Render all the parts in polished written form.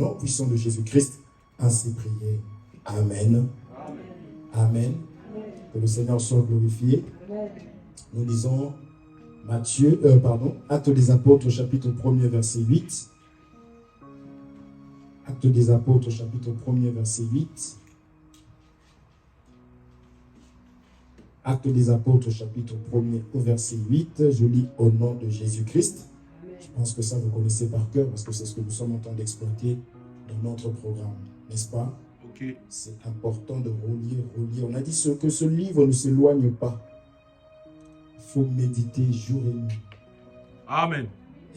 nom puissant de Jésus-Christ, ainsi prié. Amen. Amen. Que le Seigneur soit glorifié. Nous lisons Actes des Apôtres, chapitre 1er, verset 8. Actes des Apôtres, chapitre 1er, verset 8. Actes des Apôtres, chapitre 1er, au verset 8. Je lis au nom de Jésus-Christ. Je pense que ça, vous connaissez par cœur, parce que c'est ce que nous sommes en train d'exploiter dans notre programme. N'est-ce pas? Okay. C'est important de relire. On a dit que ce livre ne s'éloigne pas. Il faut méditer jour et nuit. Amen.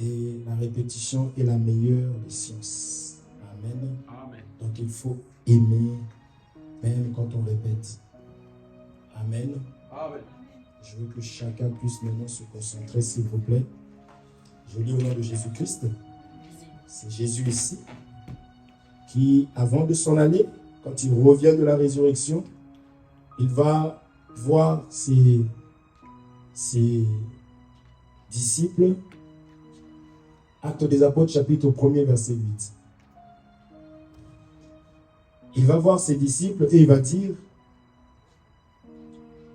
Et la répétition est la meilleure des sciences. Amen. Amen. Donc il faut aimer, même quand on répète. Amen. Amen. Je veux que chacun puisse maintenant se concentrer, s'il vous plaît. Je lis au nom de Jésus-Christ. C'est Jésus ici qui, avant de s'en aller, quand il revient de la résurrection, il va voir ses disciples. Actes des Apôtres, chapitre 1er, verset 8. Il va voir ses disciples et il va dire: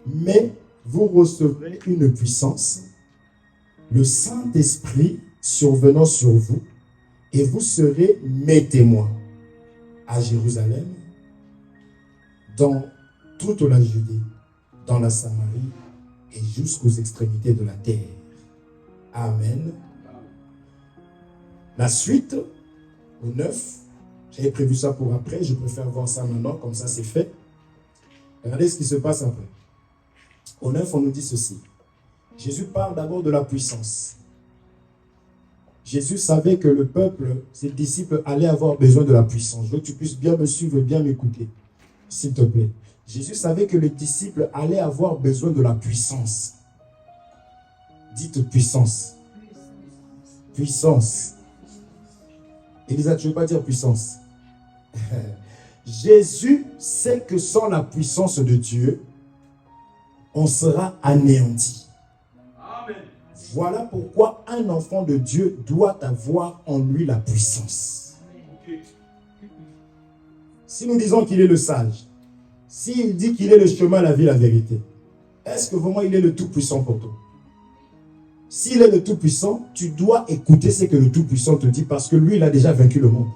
mais vous recevrez une puissance, le Saint-Esprit survenant sur vous, et vous serez mes témoins à Jérusalem, dans toute la Judée, dans la Samarie et jusqu'aux extrémités de la terre. Amen. La suite, au 9, j'avais prévu ça pour après, je préfère voir ça maintenant, comme ça c'est fait. Regardez ce qui se passe après. Au 9, on nous dit ceci. Jésus parle d'abord de la puissance. Jésus savait que le peuple, ses disciples, allaient avoir besoin de la puissance. Je veux que tu puisses bien me suivre, bien m'écouter, s'il te plaît. Jésus savait que les disciples allaient avoir besoin de la puissance. Dites puissance. Puissance. Elisa, tu ne veux pas dire puissance? Jésus sait que sans la puissance de Dieu, on sera anéanti. Amen. Voilà pourquoi un enfant de Dieu doit avoir en lui la puissance. Okay. Si nous disons qu'il est le sage, s'il dit qu'il est le chemin, la vie, la vérité, est-ce que vraiment il est le tout-puissant pour toi? S'il est le tout-puissant, tu dois écouter ce que le tout-puissant te dit, parce que lui, il a déjà vaincu le monde.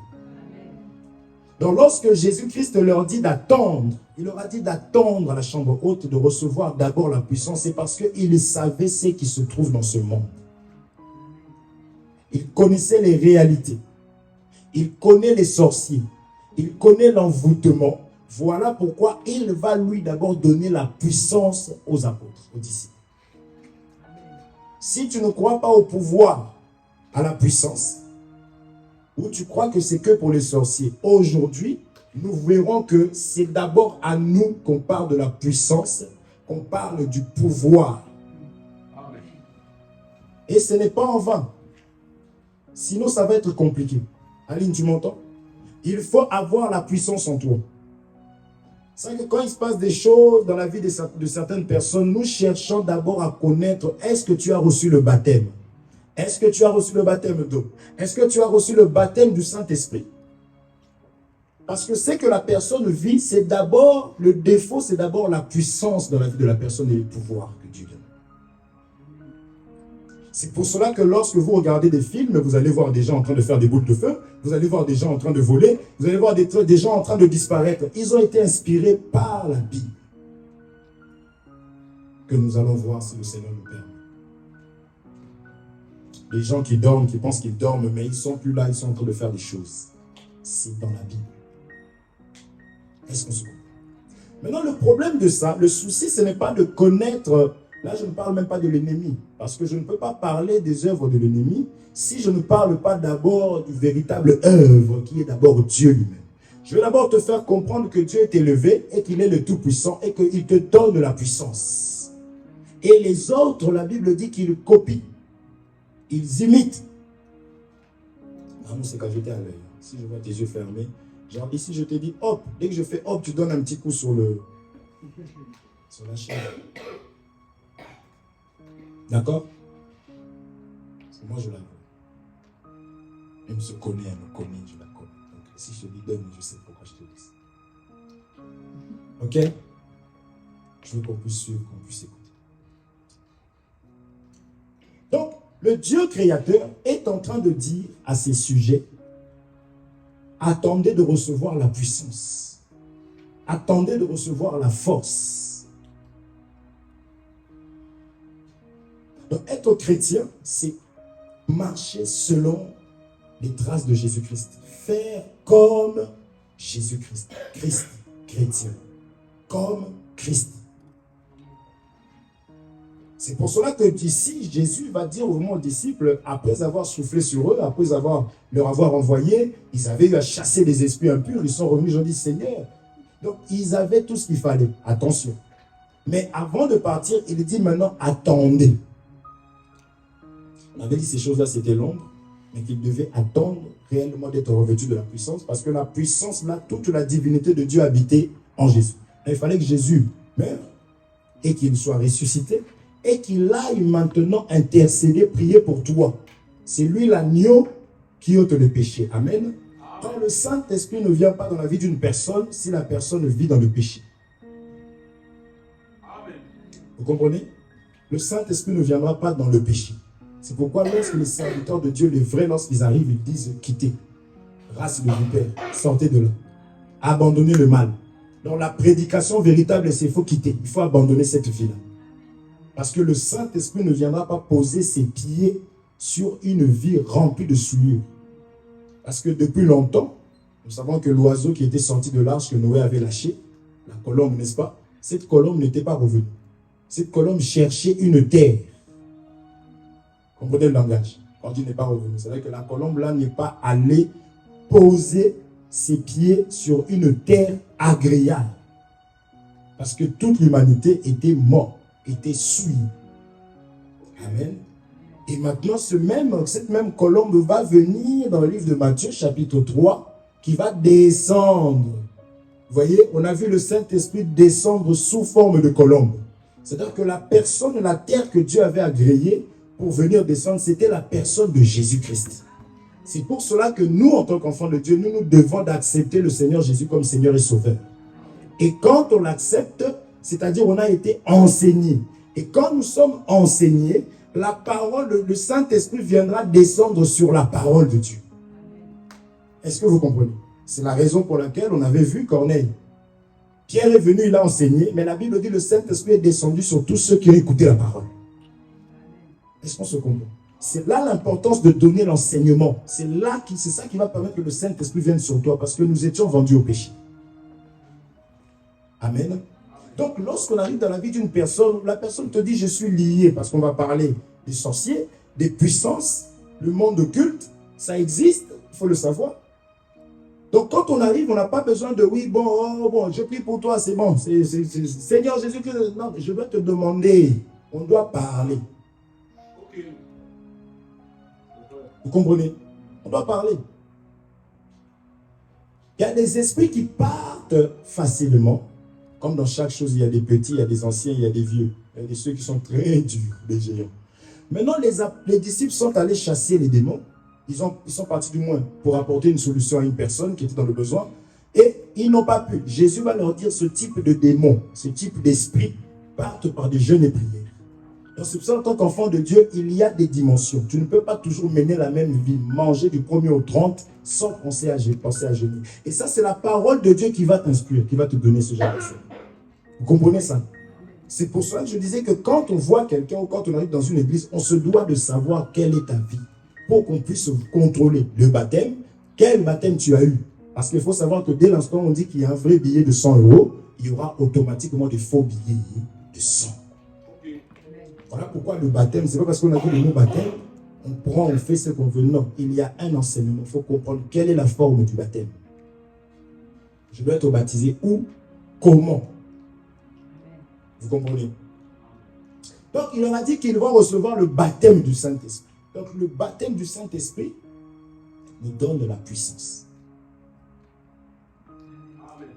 Donc lorsque Jésus-Christ leur dit d'attendre, il leur a dit d'attendre à la chambre haute, de recevoir d'abord la puissance, c'est parce qu'il savait ce qui se trouve dans ce monde. Il connaissait les réalités. Il connaît les sorciers. Il connaît l'envoûtement. Voilà pourquoi il va lui d'abord donner la puissance aux apôtres, aux disciples. Si tu ne crois pas au pouvoir, à la puissance, ou tu crois que c'est que pour les sorciers, aujourd'hui, nous verrons que c'est d'abord à nous qu'on parle de la puissance, qu'on parle du pouvoir. Amen. Et ce n'est pas en vain. Sinon, ça va être compliqué. Aline, tu m'entends? Il faut avoir la puissance en toi. C'est que quand il se passe des choses dans la vie de certaines personnes, nous cherchons d'abord à connaître, est-ce que tu as reçu le baptême? Est-ce que tu as reçu le baptême d'eau? Est-ce que tu as reçu le baptême du Saint-Esprit? Parce que ce que la personne vit, c'est d'abord, le défaut, c'est d'abord la puissance dans la vie de la personne et le pouvoir que Dieu donne. C'est pour cela que lorsque vous regardez des films, vous allez voir des gens en train de faire des boules de feu, vous allez voir des gens en train de voler, vous allez voir des gens en train de disparaître. Ils ont été inspirés par la Bible. Que nous allons voir si le Seigneur nous permet. Les gens qui dorment, qui pensent qu'ils dorment, mais ils ne sont plus là, ils sont en train de faire des choses. C'est dans la Bible. Est-ce qu'on se comprend? Maintenant, le problème de ça, le souci, ce n'est pas de connaître. Là, je ne parle même pas de l'ennemi. Parce que je ne peux pas parler des œuvres de l'ennemi si je ne parle pas d'abord du véritable œuvre qui est d'abord Dieu lui-même. Je vais d'abord te faire comprendre que Dieu est élevé et qu'il est le Tout-Puissant et qu'il te donne de la puissance. Et les autres, la Bible dit qu'ils copient. Ils imitent. Ah non, c'est quand j'étais à l'œil. Si je vois tes yeux fermés, genre ici je te dis hop, dès que je fais hop, tu donnes un petit coup sur la chaîne. D'accord? Parce que moi je la vois. Elle me connaît, je la connais. Donc, Si je lui donne, je sais pourquoi je te laisse. Ok? Je veux qu'on puisse suivre, qu'on puisse écouter. Donc, le Dieu créateur est en train de dire à ses sujets, attendez de recevoir la puissance. Attendez de recevoir la force. Donc, être chrétien, c'est marcher selon les traces de Jésus-Christ. Faire comme Jésus-Christ. Christ, chrétien. Comme Christ. C'est pour cela que d'ici, Jésus va dire aux disciples, après avoir soufflé sur eux, après leur avoir envoyé, ils avaient eu à chasser les esprits impurs, ils sont revenus, ils ont dit, Seigneur. Donc, ils avaient tout ce qu'il fallait. Attention. Mais avant de partir, il dit maintenant, attendez. On avait dit ces choses-là, c'était l'ombre, mais qu'il devait attendre réellement d'être revêtu de la puissance, parce que la puissance, là, toute la divinité de Dieu habitait en Jésus. Il fallait que Jésus meure et qu'il soit ressuscité et qu'il aille maintenant intercéder, prier pour toi. C'est lui l'agneau qui ôte le péché. Amen. Quand le Saint-Esprit ne vient pas dans la vie d'une personne, si la personne vit dans le péché. Amen. Vous comprenez? Le Saint-Esprit ne viendra pas dans le péché. C'est pourquoi lorsque les serviteurs de Dieu, les vrais, lorsqu'ils arrivent, ils disent quittez. Race de vipère, sortez de là. Abandonnez le mal. Dans la prédication véritable, c'est qu'il faut quitter. Il faut abandonner cette vie-là. Parce que le Saint-Esprit ne viendra pas poser ses pieds sur une vie remplie de souillures. Parce que depuis longtemps, nous savons que l'oiseau qui était sorti de l'arche que Noé avait lâché, la colombe, n'est-ce pas? Cette colombe n'était pas revenue. Cette colombe cherchait une terre. Comprenez le langage? Quand il n'est pas revenu, c'est vrai que la colombe là n'est pas allée poser ses pieds sur une terre agréable. Parce que toute l'humanité était morte, était souillée. Amen. Et maintenant, cette même colombe va venir dans le livre de Matthieu, chapitre 3, qui va descendre. Vous voyez, on a vu le Saint-Esprit descendre sous forme de colombe. C'est-à-dire que la personne, la terre que Dieu avait agréée pour venir descendre, c'était la personne de Jésus-Christ. C'est pour cela que nous, en tant qu'enfants de Dieu, nous devons d'accepter le Seigneur Jésus comme Seigneur et Sauveur. Et quand on l'accepte, c'est-à-dire on a été enseigné. Et quand nous sommes enseignés, la parole, le Saint-Esprit viendra descendre sur la parole de Dieu. Est-ce que vous comprenez? C'est la raison pour laquelle on avait vu Corneille. Pierre est venu, il a enseigné, mais la Bible dit que le Saint-Esprit est descendu sur tous ceux qui ont écouté la parole. Est-ce qu'on se comprend? C'est là l'importance de donner l'enseignement. C'est ça qui va permettre que le Saint-Esprit vienne sur toi, parce que nous étions vendus au péché. Amen. Donc, lorsqu'on arrive dans la vie d'une personne, la personne te dit, je suis lié, parce qu'on va parler des sorciers, des puissances, le monde occulte, ça existe, il faut le savoir. Donc, quand on arrive, on n'a pas besoin de, oui, bon, je prie pour toi, c'est bon, Seigneur Jésus-Christ, non, je vais te demander, on doit parler. Ok. Vous comprenez? On doit parler. Il y a des esprits qui partent facilement. Comme dans chaque chose, il y a des petits, il y a des anciens, il y a des vieux. Il y a des ceux qui sont très durs, des géants. Maintenant, les disciples sont allés chasser les démons. Ils sont partis du moins pour apporter une solution à une personne qui était dans le besoin. Et ils n'ont pas pu. Jésus va leur dire, ce type de démons, ce type d'esprit, partent par des jeûnes et prières. Donc c'est pour ça, en tant qu'enfant de Dieu, il y a des dimensions. Tu ne peux pas toujours mener la même vie, manger du 1er au 30 sans penser à jeûner. Et ça, c'est la parole de Dieu qui va t'instruire, qui va te donner ce genre de choses. Vous comprenez ça? C'est pour cela que je disais que quand on voit quelqu'un ou quand on arrive dans une église, on se doit de savoir quelle est ta vie pour qu'on puisse contrôler le baptême. Quel baptême tu as eu? Parce qu'il faut savoir que dès l'instant où on dit qu'il y a un vrai billet de 100 €, il y aura automatiquement des faux billets de 100. Voilà pourquoi le baptême, c'est pas parce qu'on a dit le mot baptême, on prend, on fait ce qu'on veut. Non, il y a un enseignement. Il faut comprendre quelle est la forme du baptême. Je dois être baptisé où? Comment? Vous comprenez? Donc, il leur a dit qu'ils vont recevoir le baptême du Saint-Esprit. Donc, le baptême du Saint-Esprit nous donne de la puissance. Amen.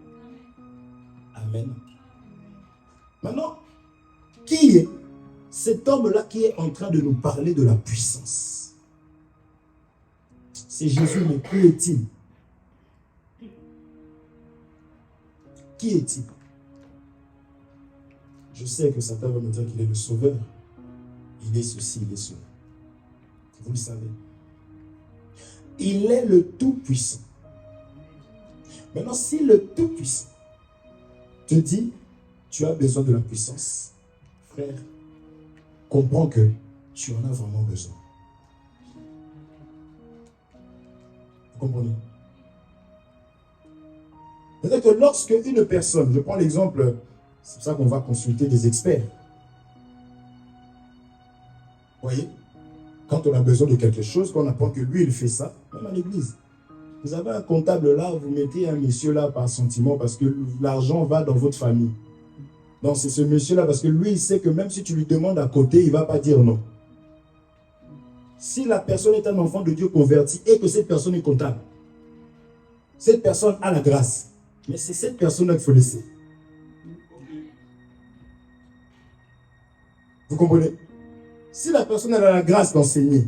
Amen. Maintenant, qui est cet homme-là qui est en train de nous parler de la puissance? C'est Jésus, mais qui est-il? Qui est-il? Je sais que Satan va me dire qu'il est le sauveur. Il est ceci, il est cela. Vous le savez. Il est le Tout-Puissant. Maintenant, si le Tout-Puissant te dit, tu as besoin de la puissance, frère, comprends que tu en as vraiment besoin. Vous comprenez? C'est-à-dire que lorsque une personne, je prends l'exemple, c'est pour ça qu'on va consulter des experts. Vous voyez? Quand on a besoin de quelque chose, qu'on apprend que lui, il fait ça, même à l'église. Vous avez un comptable là, vous mettez un monsieur là par sentiment parce que l'argent va dans votre famille. Donc c'est ce monsieur-là parce que lui, il sait que même si tu lui demandes à côté, il ne va pas dire non. Si la personne est un enfant de Dieu converti et que cette personne est comptable, cette personne a la grâce. Mais c'est cette personne-là qu'il faut laisser. Vous comprenez? Si la personne a la grâce d'enseigner,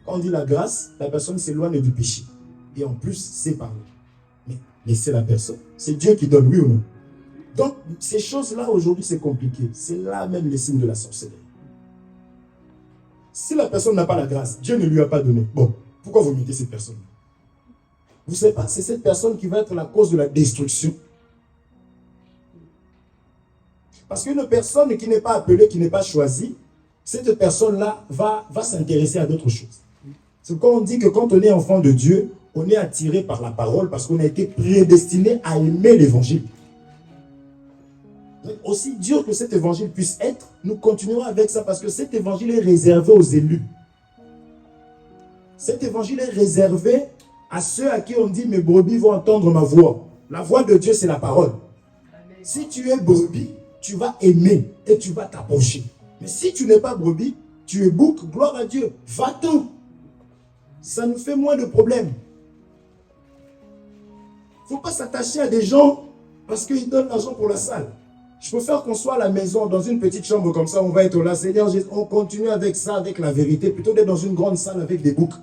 quand on dit la grâce, la personne s'éloigne du péché. Et en plus, c'est parler. Mais laissez la personne. C'est Dieu qui donne, oui ou non? Donc, ces choses-là, aujourd'hui, c'est compliqué. C'est là même les signes de la sorcellerie. Si la personne n'a pas la grâce, Dieu ne lui a pas donné. Bon, pourquoi vous mettez cette personne? Vous ne savez pas, c'est cette personne qui va être la cause de la destruction. Parce qu'une personne qui n'est pas appelée, qui n'est pas choisie, cette personne-là va s'intéresser à d'autres choses. C'est quand on dit que quand on est enfant de Dieu, on est attiré par la parole parce qu'on a été prédestiné à aimer l'évangile. Aussi dur que cet évangile puisse être, nous continuerons avec ça parce que cet évangile est réservé aux élus. Cet évangile est réservé à ceux à qui on dit mes brebis vont entendre ma voix. La voix de Dieu, c'est la parole. Si tu es brebis, tu vas aimer et tu vas t'approcher. Mais si tu n'es pas brebis, tu es bouc, gloire à Dieu. Va-t'en. Ça nous fait moins de problèmes. Il ne faut pas s'attacher à des gens parce qu'ils donnent l'argent pour la salle. Je préfère qu'on soit à la maison, dans une petite chambre comme ça, on va être là. Seigneur, on continue avec ça, avec la vérité, plutôt d'être dans une grande salle avec des boucs.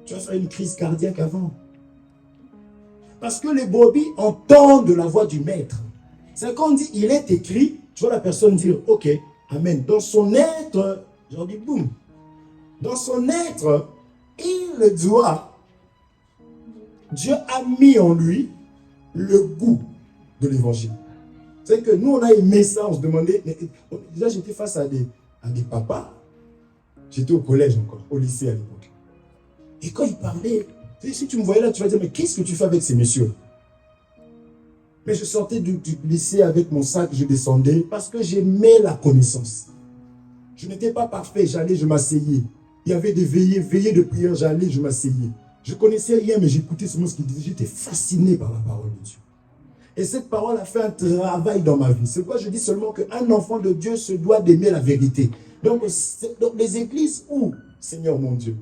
Tu vas faire une crise cardiaque avant. Parce que les brebis entendent la voix du maître. C'est quand on dit, il est écrit, tu vois la personne dire, ok, amen. Dans son être, j'en dis, boum. Dans son être, il doit, Dieu a mis en lui le goût de l'évangile. C'est que nous, on a aimé ça, on se demandait, déjà j'étais face à des papas, j'étais au collège encore, au lycée à l'époque. Et quand ils parlaient, si tu me voyais là, tu vas dire, mais qu'est-ce que tu fais avec ces messieurs? Mais je sortais du lycée avec mon sac, je descendais, parce que j'aimais la connaissance. Je n'étais pas parfait, j'allais, je m'asseyais. Il y avait des veillées de prière, j'allais, je m'asseyais. Je ne connaissais rien, mais j'écoutais ce qu'il disait, j'étais fasciné par la parole de Dieu. Et cette parole a fait un travail dans ma vie. C'est pourquoi je dis seulement qu'un enfant de Dieu se doit d'aimer la vérité. Donc les églises où, Seigneur mon Dieu,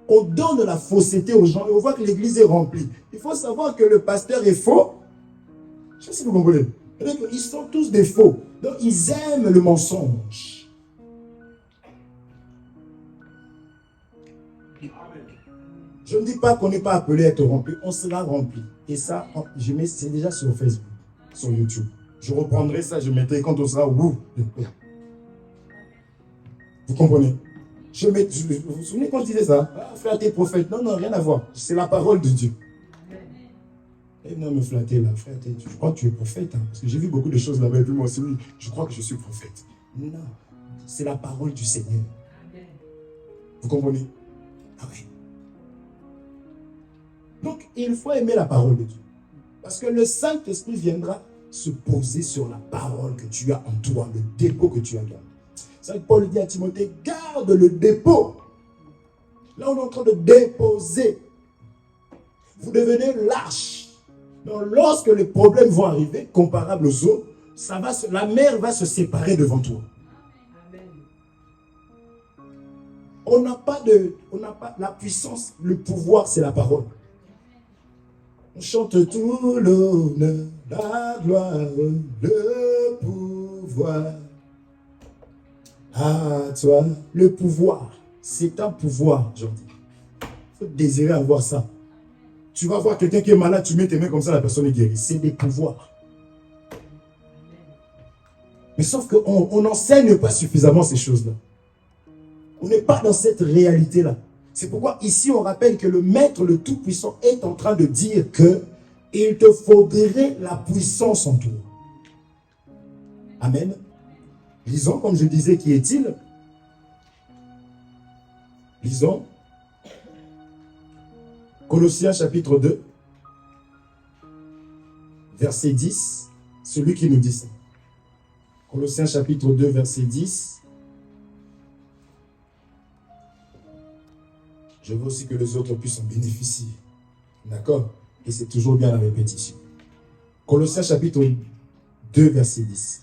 on donne la fausseté aux gens et on voit que l'église est remplie. Il faut savoir que le pasteur est faux. Je ne sais pas si vous comprenez. Ils sont tous des faux. Donc ils aiment le mensonge. Je ne dis pas qu'on n'est pas appelé à être rempli. On sera rempli. Et ça, c'est déjà sur Facebook, sur YouTube. Je reprendrai ça, je mettrai quand on sera au bout. Vous comprenez? Vous vous souvenez quand je disais ça? Ah, frère, t'es prophète. Non, non, rien à voir. C'est la parole de Dieu. Et non, me flatter là, frère, je crois que tu es prophète. Hein, parce que j'ai vu beaucoup de choses là-bas. Et puis moi aussi, oui, je crois que je suis prophète. Non, c'est la parole du Seigneur. Vous comprenez? Ah oui. Donc, il faut aimer la parole de Dieu. Parce que le Saint-Esprit viendra se poser sur la parole que tu as en toi, le dépôt que tu as gardé. C'est vrai que Paul dit à Timothée, garde le dépôt. Là, on est en train de déposer. Vous devenez lâche. Donc, lorsque les problèmes vont arriver, comparables aux autres, la mer va se séparer devant toi. On n'a pas la puissance, le pouvoir, c'est la parole. On chante tout l'honneur, la gloire, le pouvoir. À toi, le pouvoir, c'est un pouvoir, j'en dis. Il faut désirer avoir ça. Tu vas voir quelqu'un qui est malade, tu mets tes mains comme ça, la personne est guérie. C'est des pouvoirs. Mais sauf qu'on n'enseigne pas suffisamment ces choses-là. On n'est pas dans cette réalité-là. C'est pourquoi ici on rappelle que le Maître, le Tout-Puissant, est en train de dire que il te faudrait la puissance en toi. Amen. Lisons, comme je disais, qui est-il? Lisons. Colossiens chapitre 2, verset 10. Celui qui nous dit ça. Colossiens chapitre 2, verset 10. Je veux aussi que les autres puissent en bénéficier. D'accord? Et c'est toujours bien la répétition. Colossiens chapitre 2, verset 10.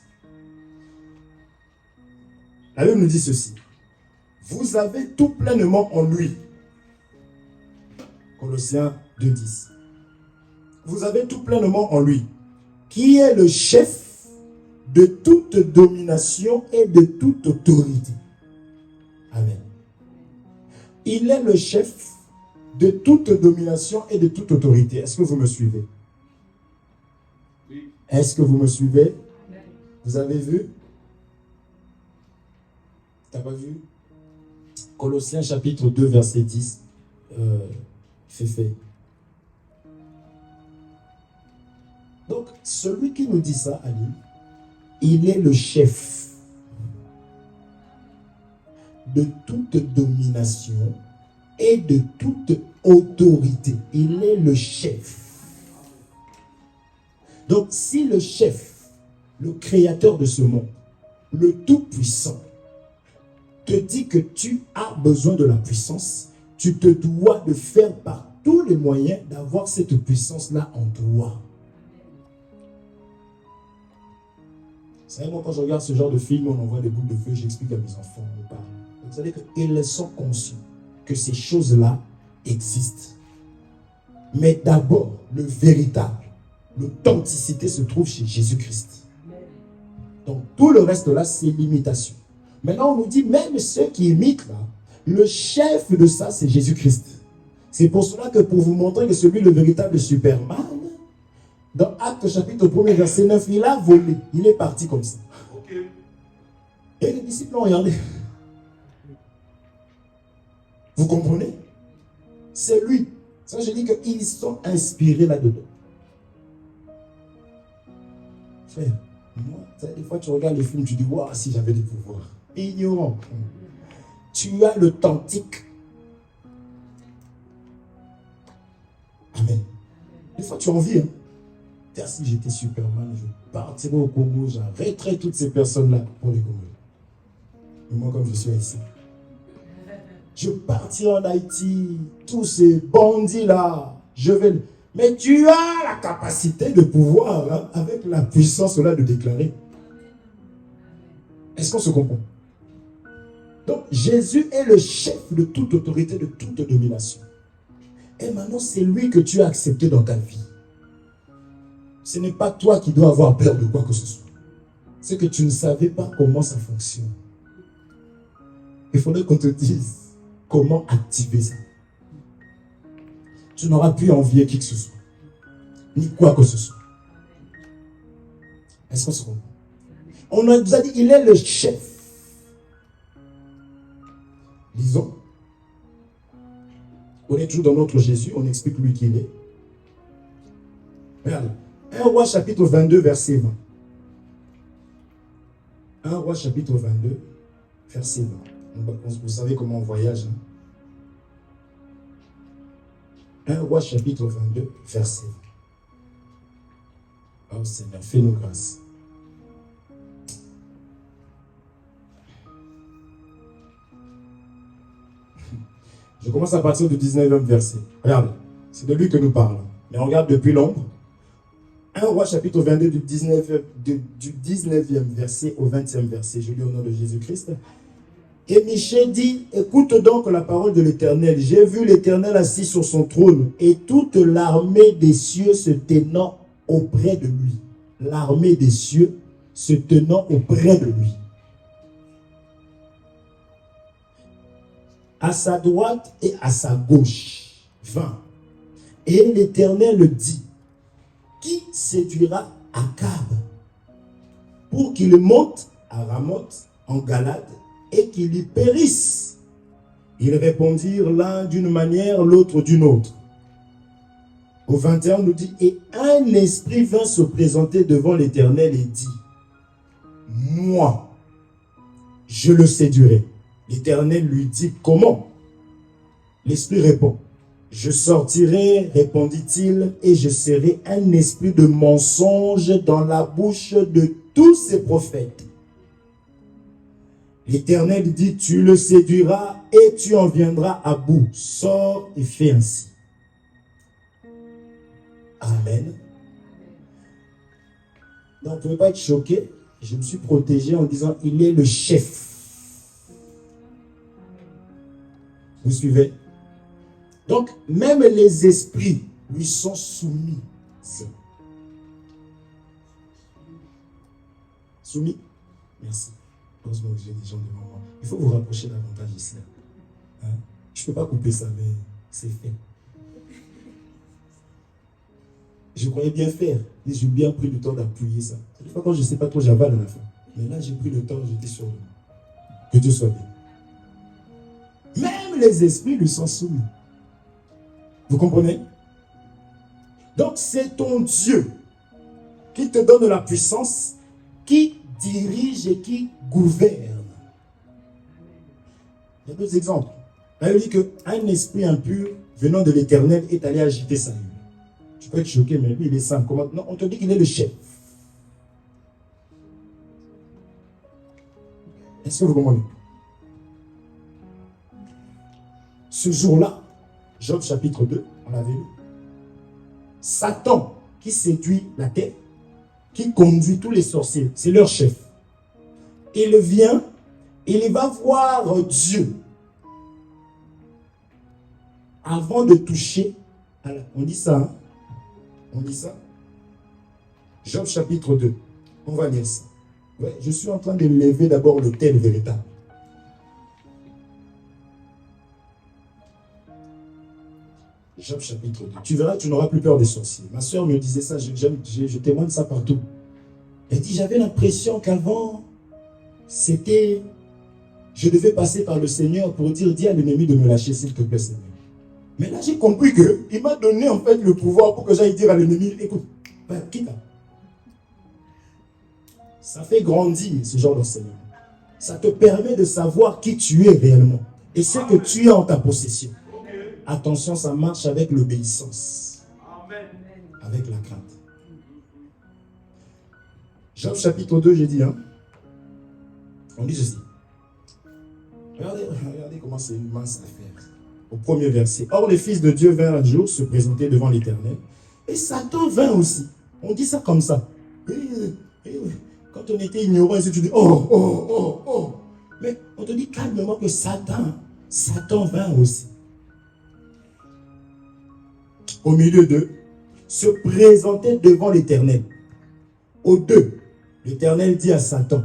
La Bible nous dit ceci. Vous avez tout pleinement en lui. Colossiens 2, 10. Vous avez tout pleinement en lui, qui est le chef de toute domination et de toute autorité. Amen. Il est le chef de toute domination et de toute autorité. Est-ce que vous me suivez? Oui. Est-ce que vous me suivez? Vous avez vu? T'as pas vu? Colossiens chapitre 2, verset 10. Fait. Donc, celui qui nous dit ça, Ali, il est le chef de toute domination et de toute autorité. Il est le chef. Donc, si le chef, le créateur de ce monde, le Tout-Puissant, te dit que tu as besoin de la puissance, tu te dois de faire par tous les moyens d'avoir cette puissance-là en toi. Vous savez, moi, quand je regarde ce genre de film, on envoie des boules de feu, j'explique à mes enfants, on parle. Vous savez qu'ils sont conscients que ces choses-là existent. Mais d'abord, le véritable, l'authenticité se trouve chez Jésus-Christ. Donc, tout le reste là, c'est l'imitation. Maintenant, on nous dit, même ceux qui imitent là, le chef de ça, c'est Jésus-Christ. C'est pour cela que pour vous montrer que celui, le véritable Superman, dans Actes chapitre 1er, verset 9, il a volé. Il est parti comme ça. Okay. Et les disciples ont regardé. Vous comprenez? C'est lui. Ça, je dis qu'ils sont inspirés là-dedans. Frère, moi, des fois tu regardes le film, tu dis, waouh, si j'avais des pouvoirs. Ignorant. Tu as l'authentique. Amen. Des fois tu as envie. Si j'étais Superman, je partirais au Congo, j'arrêterais toutes ces personnes-là pour les Congolais. Mais moi, comme je suis ici, je partirai en Haïti, tous ces bandits-là, je vais... Mais tu as la capacité de pouvoir, avec la puissance-là, de déclarer. Est-ce qu'on se comprend? Donc, Jésus est le chef de toute autorité, de toute domination. Et maintenant, c'est lui que tu as accepté dans ta vie. Ce n'est pas toi qui dois avoir peur de quoi que ce soit. C'est que tu ne savais pas comment ça fonctionne. Il faudrait qu'on te dise comment activer ça. Tu n'auras plus envier qui que ce soit. Ni quoi que ce soit. Est-ce qu'on se comprend? On nous a dit, il est le chef. Lisons. On est toujours dans notre Jésus, on explique lui qui il est. Regarde. 1 Roi chapitre 22, verset 20. 1 Roi chapitre 22, verset 20. Vous savez comment on voyage. 1 Roi chapitre 22, verset 20. Oh Seigneur, fais-nous grâce. Je commence à partir du 19e verset. Regarde, c'est de lui que nous parlons. Mais on regarde depuis l'ombre. 1 Roi chapitre 22 du 19e verset au 20e verset. Je lis au nom de Jésus-Christ. Et Michée dit, écoute donc la parole de l'Éternel. J'ai vu l'Éternel assis sur son trône et toute l'armée des cieux se tenant auprès de lui. L'armée des cieux se tenant auprès de lui. À sa droite et à sa gauche. 20. Et l'Éternel dit, qui séduira Akab pour qu'il monte à Ramoth en Galade et qu'il y périsse? Ils répondirent l'un d'une manière, l'autre d'une autre. Au 21, on nous dit, et un esprit vint se présenter devant l'Éternel et dit, moi, je le séduirai. L'Éternel lui dit, comment? L'esprit répond, je sortirai, répondit-il, et je serai un esprit de mensonge dans la bouche de tous ces prophètes. L'Éternel dit, tu le séduiras et tu en viendras à bout. Sors et fais ainsi. Amen. Donc, vous ne pouvez pas être choqué. Je me suis protégé en disant, il est le chef. Vous suivez? Donc, même les esprits lui sont soumis. Soumis? Merci. Heureusement que j'ai des gens devant moi. Il faut vous rapprocher davantage ici. Hein? Je ne peux pas couper ça, mais c'est fait. Je croyais bien faire. Et j'ai bien pris le temps d'appuyer ça. Des fois, quand je ne sais pas trop, j'avale à la fin. Mais là, j'ai pris le temps, j'étais sûr de moi. Que Dieu soit bien. Même les esprits lui sont soumis. Vous comprenez? Donc, c'est ton Dieu qui te donne la puissance, qui dirige et qui gouverne. Il y a d'autres exemples. Là, il dit qu'un esprit impur venant de l'Éternel est allé agiter sa vie. Tu peux être choqué, mais lui, il est simple. Comment? Non, on te dit qu'il est le chef. Est-ce que vous comprenez? Ce jour-là, Job chapitre 2, on l'avait lu. Satan, qui séduit la terre, qui conduit tous les sorciers, c'est leur chef. Il vient, il va voir Dieu avant de toucher à la... On dit ça, hein? On dit ça? Job chapitre 2. On va lire ça. Ouais, je suis en train de lever d'abord le tel véritable. Job chapitre 2. Tu verras, tu n'auras plus peur des sorciers. Ma soeur me disait ça, je témoigne ça partout. Elle dit, j'avais l'impression qu'avant, c'était... Je devais passer par le Seigneur pour dire, dis à l'ennemi de me lâcher, s'il te plaît, Seigneur. Mais là, j'ai compris qu'il m'a donné en fait le pouvoir pour que j'aille dire à l'ennemi, écoute, quitte. Ça fait grandir ce genre d'enseignement. Ça te permet de savoir qui tu es réellement et ce que tu as en ta possession. Attention, ça marche avec l'obéissance, avec la crainte. Job chapitre 2, j'ai dit, hein? On dit ceci. Regardez comment c'est une mince affaire. Au premier verset. Or, les fils de Dieu vinrent un jour se présenter devant l'Éternel. Et Satan vint aussi. On dit ça comme ça. Quand on était ignorant, tu dis, oh. Mais on te dit calmement que Satan vint aussi. Au milieu d'eux, se présenter devant l'Éternel. Aux deux, l'Éternel dit à Satan,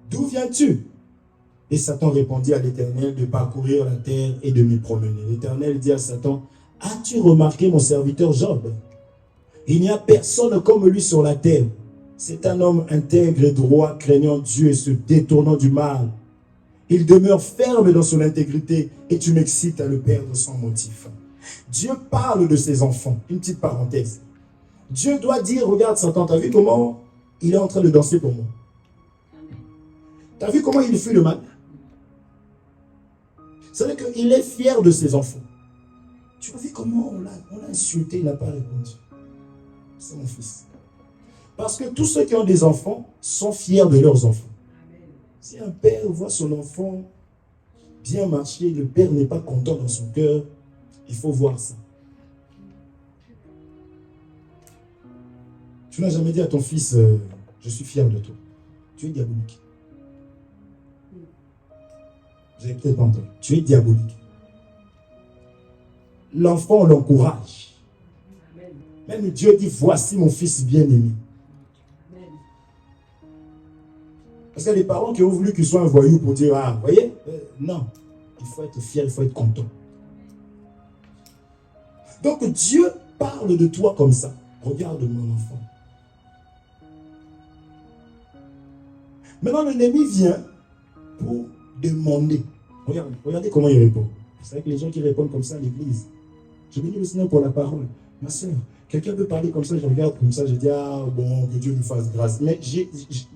d'où viens-tu? Et Satan répondit à l'Éternel de parcourir la terre et de m'y promener. L'Éternel dit à Satan, as-tu remarqué mon serviteur Job? Il n'y a personne comme lui sur la terre. C'est un homme intègre et droit, craignant Dieu et se détournant du mal. Il demeure ferme dans son intégrité et tu m'excites à le perdre sans motif. Dieu parle de ses enfants. Une petite parenthèse. Dieu doit dire, regarde Satan, t'as vu comment il est en train de danser pour moi? T'as vu comment il fuit le mal? C'est-à-dire qu'il est fier de ses enfants. Tu as vu comment on l'a insulté, il n'a pas répondu. C'est mon fils. Parce que tous ceux qui ont des enfants sont fiers de leurs enfants. Si un père voit son enfant bien marcher, le père n'est pas content dans son cœur, il faut voir ça. Tu n'as jamais dit à ton fils, je suis fier de toi. Tu es diabolique. Vous n'avez peut-être pas entendu. Tu es diabolique. L'enfant, on l'encourage. Même Dieu dit, voici mon fils bien-aimé. Parce qu'il y a des parents qui ont voulu qu'il soit un voyou pour dire, ah, vous voyez? Non, il faut être fier, il faut être content. Donc Dieu parle de toi comme ça. Regarde mon enfant. Maintenant l'ennemi vient pour demander. Regardez comment il répond. Vous savez que les gens qui répondent comme ça à l'église. Je bénis le Seigneur pour la parole. Ma soeur, quelqu'un peut parler comme ça, je regarde comme ça, je dis, ah bon, que Dieu nous fasse grâce. Mais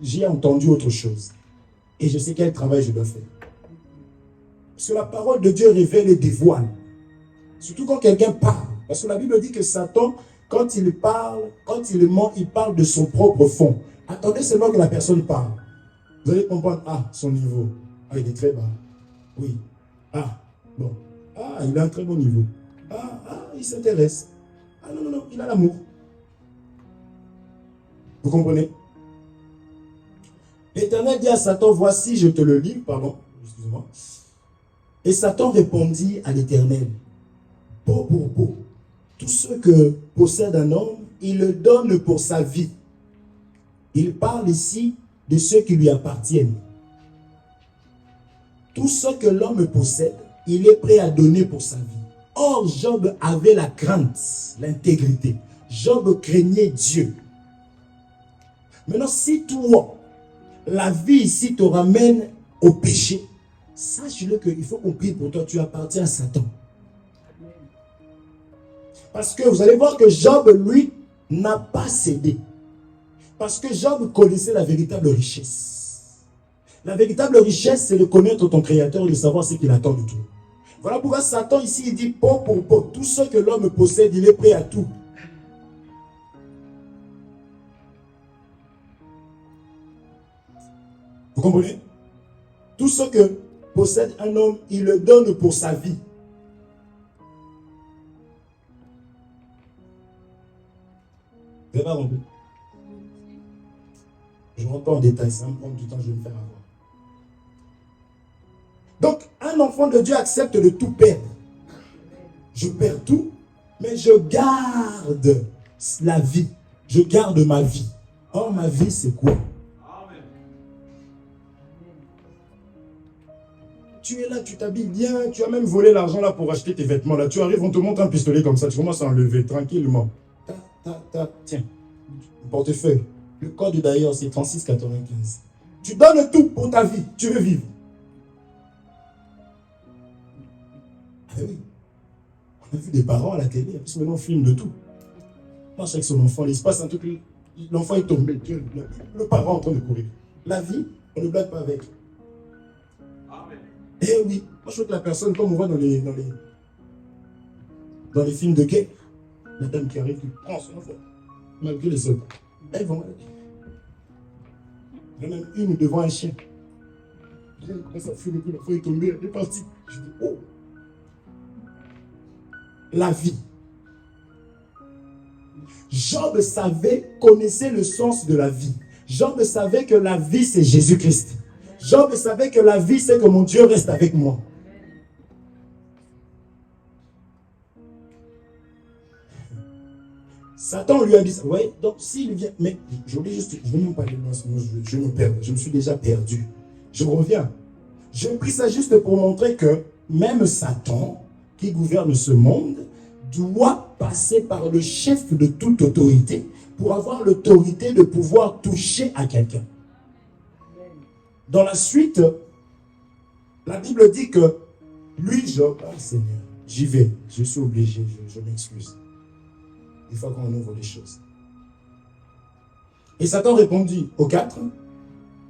j'ai entendu autre chose. Et je sais quel travail je dois faire. Parce que la parole de Dieu révèle et dévoile. Surtout quand quelqu'un parle. Parce que la Bible dit que Satan, quand il parle, quand il ment, il parle de son propre fond. Attendez seulement que la personne parle. Vous allez comprendre, ah, son niveau. Ah, il est très bas. Oui. Ah, bon. Ah, il a un très bon niveau. Ah, il s'intéresse. Ah, non, il a l'amour. Vous comprenez? L'Éternel dit à Satan, voici, je te le livre, pardon, excusez-moi. Et Satan répondit à l'Éternel, peau pour peau, tout ce que possède un homme, il le donne pour sa vie. Il parle ici de ceux qui lui appartiennent. Tout ce que l'homme possède, il est prêt à donner pour sa vie. Or, Job avait la crainte, l'intégrité. Job craignait Dieu. Maintenant, si toi, la vie ici te ramène au péché, sache-le qu'il faut qu'on prie pour toi, tu appartiens à Satan. Parce que vous allez voir que Job, lui, n'a pas cédé. Parce que Job connaissait la véritable richesse. La véritable richesse, c'est de connaître ton Créateur et de savoir ce qu'il attend de toi. Voilà pourquoi Satan ici, il dit, peau pour peau, tout ce que l'homme possède, il est prêt à tout. Vous comprenez? Tout ce que possède un homme, il le donne pour sa vie. Vous n'avez pas compris? Je ne rentre pas en détail, ça va me prendre du temps, je vais me faire avoir. Donc, un enfant de Dieu accepte de tout perdre. Je perds tout, mais je garde la vie. Je garde ma vie. Or, ma vie, c'est quoi? Tu es là, tu t'habilles bien, tu as même volé l'argent là pour acheter tes vêtements là. Tu arrives, on te montre un pistolet comme ça, tu commences à enlever tranquillement. Tiens, le portefeuille. Le code d'ailleurs, c'est 36,95. Tu donnes tout pour ta vie, tu veux vivre. Ah oui. On a vu des parents à la télé, parce que maintenant on filme de tout. Marche avec son enfant, il se passe un truc, l'enfant est tombé, le parent est en train de courir. La vie, on ne blague pas avec. Eh oui, moi je trouve que la personne, comme on voit dans les films de guerre, la dame qui arrive, qui prend son enfant, malgré les soldats. Elles vont mal. Il y en a même une devant un chien. Elle commence à fuir le coup, l'enfant est tombé, elle est partie. Je dis, oh! La vie. Job connaissait le sens de la vie. Job savait que la vie, c'est Jésus-Christ. Job savait que la vie, c'est que mon Dieu reste avec moi. Satan lui a dit, oui, donc s'il vient, mais je ne vais même pas aller loin, sinon je me perds, je me suis déjà perdu. Je reviens. Je pris ça juste pour montrer que même Satan, qui gouverne ce monde, doit passer par le chef de toute autorité pour avoir l'autorité de pouvoir toucher à quelqu'un. Dans la suite, la Bible dit que lui, Job, ah Seigneur, j'y vais, je suis obligé, je m'excuse. Il faut qu'on ouvre les choses. Et Satan répondit aux 4,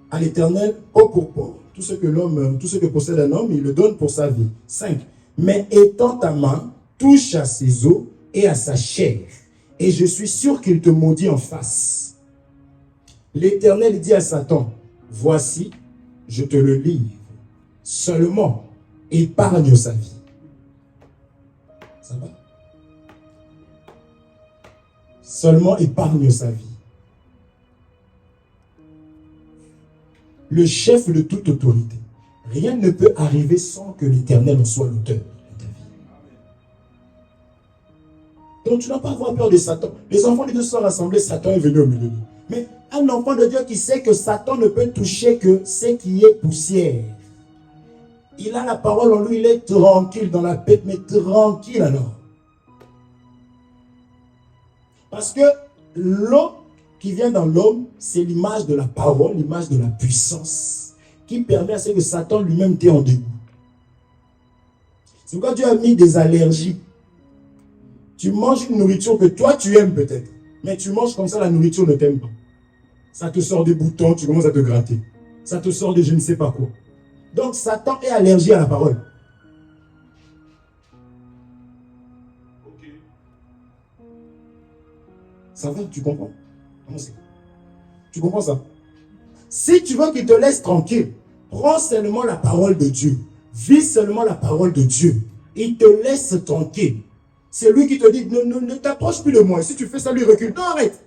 à l'Éternel, peau pour peau, tout ce que possède un homme, il le donne pour sa vie. 5, mais étends ta main, touche à ses os et à sa chair, et je suis sûr qu'il te maudit en face. L'Éternel dit à Satan, voici, je te le livre, seulement épargne sa vie. Ça va? Seulement épargne sa vie. Le chef de toute autorité. Rien ne peut arriver sans que l'Éternel en soit l'auteur de ta vie. Donc tu n'as pas à avoir peur de Satan. Les enfants de Dieu sont rassemblés, Satan est venu au milieu d'eux. Mais un enfant de Dieu qui sait que Satan ne peut toucher que ce qui est poussière. Il a la parole en lui, il est tranquille dans la paix, mais tranquille alors. Parce que l'eau qui vient dans l'homme, c'est l'image de la parole, l'image de la puissance, qui permet à ce que Satan lui-même t'ait en dégoût. C'est pourquoi Dieu a mis des allergies. Tu manges une nourriture que toi tu aimes peut-être, mais tu manges comme ça, la nourriture ne t'aime pas. Ça te sort des boutons, tu commences à te gratter. Ça te sort de je ne sais pas quoi. Donc Satan est allergique à la parole. Ok. Ça va, tu comprends? Tu comprends ça? Si tu veux qu'il te laisse tranquille, prends seulement la parole de Dieu. Vis seulement la parole de Dieu. Il te laisse tranquille. C'est lui qui te dit, ne t'approche plus de moi. Et si tu fais ça, lui recule. Non, arrête.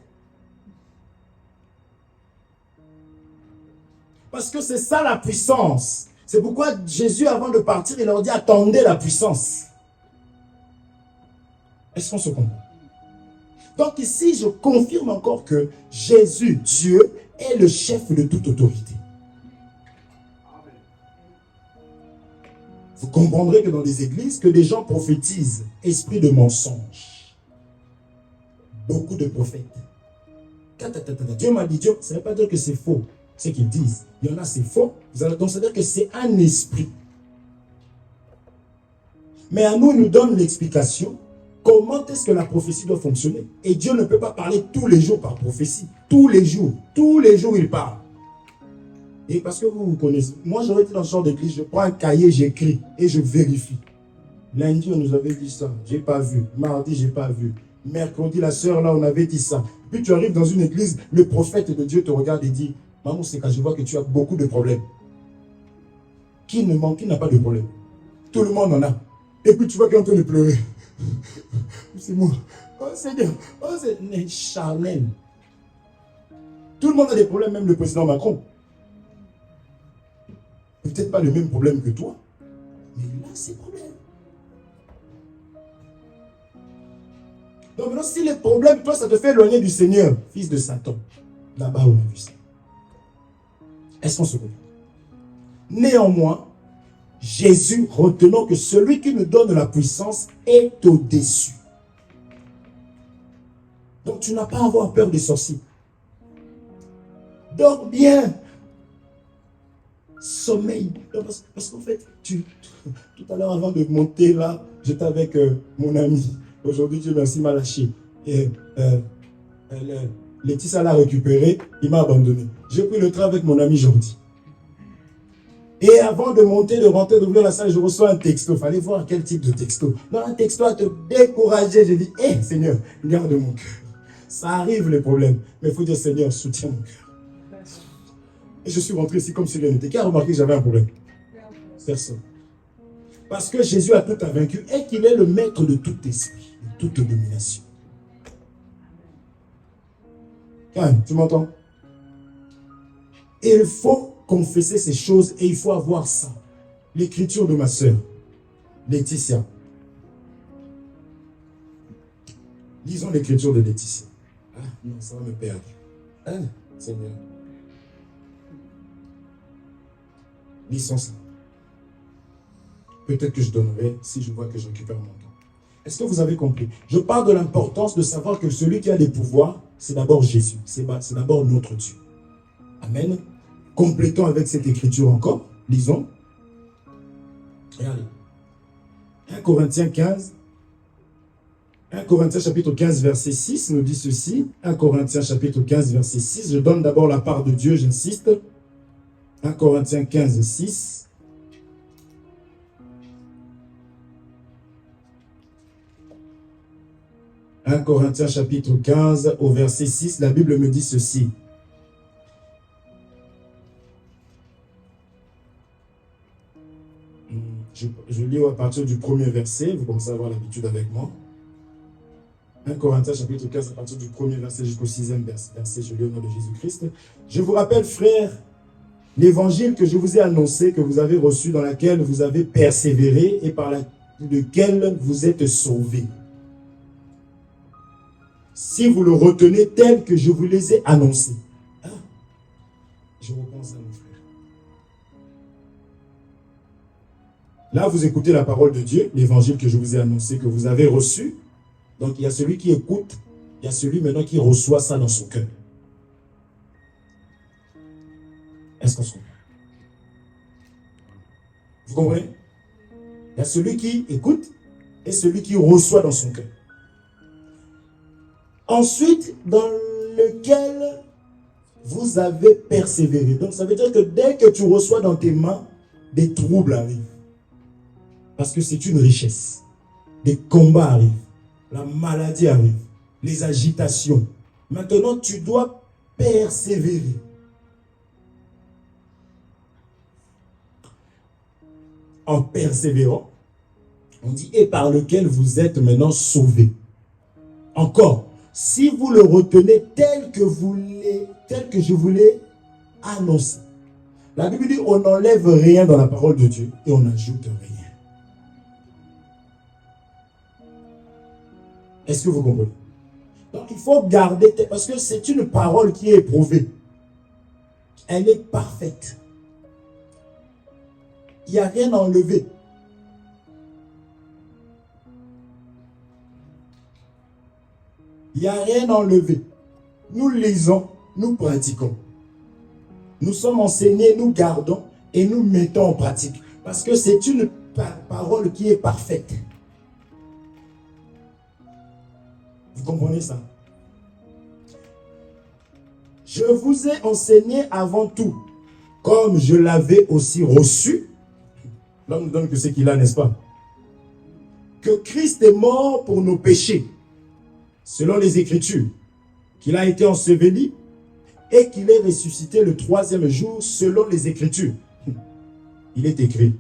Parce que c'est ça la puissance. C'est pourquoi Jésus, avant de partir, il leur dit, attendez la puissance. Est-ce qu'on se comprend? Donc ici, je confirme encore que Jésus, Dieu, est le chef de toute autorité. Vous comprendrez que dans les églises, que des gens prophétisent, esprit de mensonge. Beaucoup de prophètes. Dieu m'a dit, Dieu, ça ne veut pas dire que c'est faux, ce qu'ils disent. Il y en a, c'est faux. Donc, ça veut dire que c'est un esprit. Mais à nous, il nous donne l'explication. Comment est-ce que la prophétie doit fonctionner? Et Dieu ne peut pas parler tous les jours par prophétie. Tous les jours il parle. Et parce que vous connaissez, moi j'aurais été dans ce genre d'église, je prends un cahier, j'écris et je vérifie. Lundi, on nous avait dit ça, j'ai pas vu. Mardi, j'ai pas vu. Mercredi, la sœur là, on avait dit ça. Puis tu arrives dans une église, le prophète de Dieu te regarde et dit, Maman, c'est quand je vois que tu as beaucoup de problèmes. Qui n'a pas de problème? Tout le monde en a. Et puis tu vois qu'il est en train de pleurer. C'est moi. Oh Seigneur, oh c'est charnel. Tout le monde a des problèmes, même le président Macron. Peut-être pas le même problème que toi, mais il a ses problèmes. Donc maintenant, si les problèmes, toi, ça te fait éloigner du Seigneur, fils de Satan. Là-bas, on a vu ça. Est-ce qu'on se comprend? Néanmoins, Jésus, retenons que celui qui nous donne la puissance est au-dessus. Donc tu n'as pas à avoir peur des sorciers. Dors bien. Sommeil. Parce qu'en fait, tout à l'heure, avant de monter là, j'étais avec mon ami. Aujourd'hui, Dieu merci, m'a lâché. Et Laetitia l'a récupéré, il m'a abandonné. J'ai pris le train avec mon ami Jordi. Et avant de monter, de rentrer, d'ouvrir la salle, je reçois un texto. Il fallait voir quel type de texto. Non, un texto à te décourager. J'ai dit, hé Seigneur, garde mon cœur. Ça arrive les problèmes. Mais il faut dire, Seigneur, soutiens mon cœur. Et je suis rentré ici comme si rien n'était. Qui a remarqué que j'avais un problème? Personne. Parce que Jésus a tout vaincu et qu'il est le maître de tout esprit, de toute domination. Tu m'entends? Et il faut confesser ces choses et il faut avoir ça. L'écriture de ma sœur, Laetitia. Lisons l'écriture de Laetitia. Ah non, ça va me perdre. Hein, Seigneur? Lisons ça. Peut-être que je donnerai si je vois que je récupère mon temps. Est-ce que vous avez compris? Je parle de l'importance de savoir que celui qui a des pouvoirs, c'est d'abord Jésus. C'est d'abord notre Dieu. Amen. Complétons avec cette écriture encore. Lisons. Regardez. 1 Corinthiens 15. 1 Corinthiens chapitre 15 verset 6 nous dit ceci. 1 Corinthiens chapitre 15 verset 6. Je donne d'abord la part de Dieu, j'insiste. 1 Corinthiens 15, 6. « 1 Corinthiens chapitre 15 au verset 6, la Bible me dit ceci. Je lis à partir du premier verset, vous commencez à avoir l'habitude avec moi. 1 Corinthiens chapitre 15 à partir du premier verset jusqu'au 6e verset, je lis au nom de Jésus-Christ. Je vous rappelle, frères, l'évangile que je vous ai annoncé, que vous avez reçu, dans laquelle vous avez persévéré et par lequel vous êtes sauvés. Si vous le retenez tel que je vous les ai annoncés. Ah, je repense à mon frère. Là, vous écoutez la parole de Dieu, l'évangile que je vous ai annoncé, que vous avez reçu. Donc, il y a celui qui écoute, il Il y a celui maintenant qui reçoit ça dans son cœur. Est-ce qu'on se comprend? Vous comprenez? Il y a celui qui écoute et celui qui reçoit dans son cœur. Ensuite, dans lequel vous avez persévéré. Donc, ça veut dire que dès que tu reçois dans tes mains, des troubles arrivent. Parce que c'est une richesse. Des combats arrivent. La maladie arrive. Les agitations. Maintenant, tu dois persévérer. En persévérant, on dit, et par lequel vous êtes maintenant sauvés. Encore, si vous le retenez tel que je vous l'ai annoncé. La Bible dit, on n'enlève rien dans la parole de Dieu et on n'ajoute rien. Est-ce que vous comprenez? Donc il faut garder, parce que c'est une parole qui est éprouvée. Elle est parfaite. Il n'y a rien à enlever. Il n'y a rien à enlever. Nous lisons, nous pratiquons. Nous sommes enseignés, nous gardons et nous mettons en pratique. Parce que c'est une parole qui est parfaite. Vous comprenez ça? Je vous ai enseigné avant tout, comme je l'avais aussi reçu. L'homme nous donne que c'est qu'il a, n'est-ce pas? Que Christ est mort pour nos péchés, selon les Écritures, qu'il a été enseveli et qu'il est ressuscité le 3e jour, selon les Écritures. Il est écrit.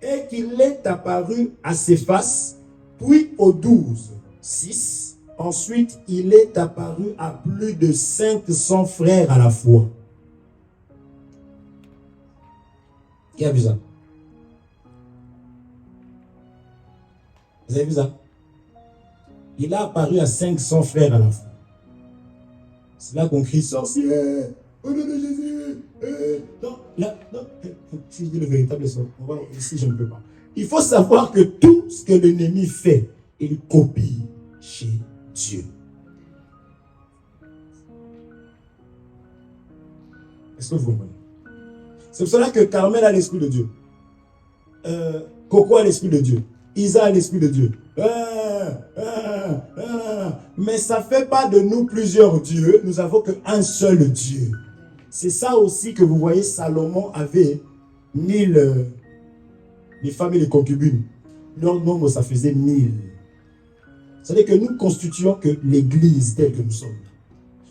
Et qu'il est apparu à Céphas, puis aux 12, 6. Ensuite, il est apparu à plus de 500 frères à la fois. Qui a vu ça? Vous avez vu ça? Il a apparu à 500 frères à la fois. C'est là qu'on crie sorcier, au nom de Jésus. Non, là, non, si je dis le véritable son, ici je ne peux pas. Il faut savoir que tout ce que l'ennemi fait, il copie chez Dieu. Est-ce que vous comprenez? C'est pour cela que Carmel a l'Esprit de Dieu. Coco a l'Esprit de Dieu. Isa a l'Esprit de Dieu. Mais ça ne fait pas de nous plusieurs dieux. Nous n'avons qu'un seul Dieu. C'est ça aussi que vous voyez, Salomon avait 1000 les femmes et les concubines. Leur nombre, ça faisait 1000. C'est-à-dire que nous constituons que l'Église telle que nous sommes.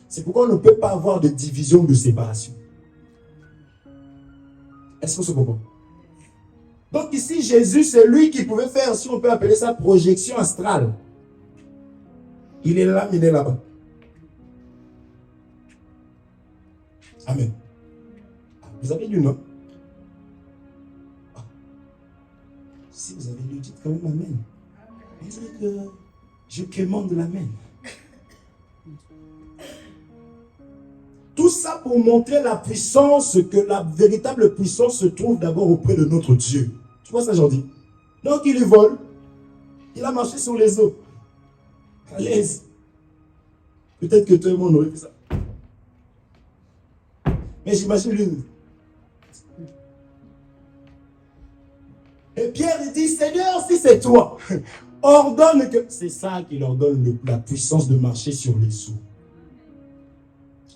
C'est pourquoi on ne peut pas avoir de division, de séparation. Est-ce qu'on se comprend? Donc ici, Jésus, c'est lui qui pouvait faire, si on peut appeler ça, projection astrale. Il est là, il est là-bas. Amen. Vous avez lu, non? Si vous avez lu, dites quand même Amen. On dirait que je commande l'Amen. Tout ça pour montrer la puissance, que la véritable puissance se trouve d'abord auprès de notre Dieu. Tu vois ça, Jordi? Donc il y vole. Il a marché sur les eaux. À l'aise. Peut-être que tout le monde aurait fait ça. Mais j'imagine lui. Et Pierre, il dit, Seigneur, si c'est toi, ordonne que... C'est ça qui leur donne la puissance de marcher sur les eaux.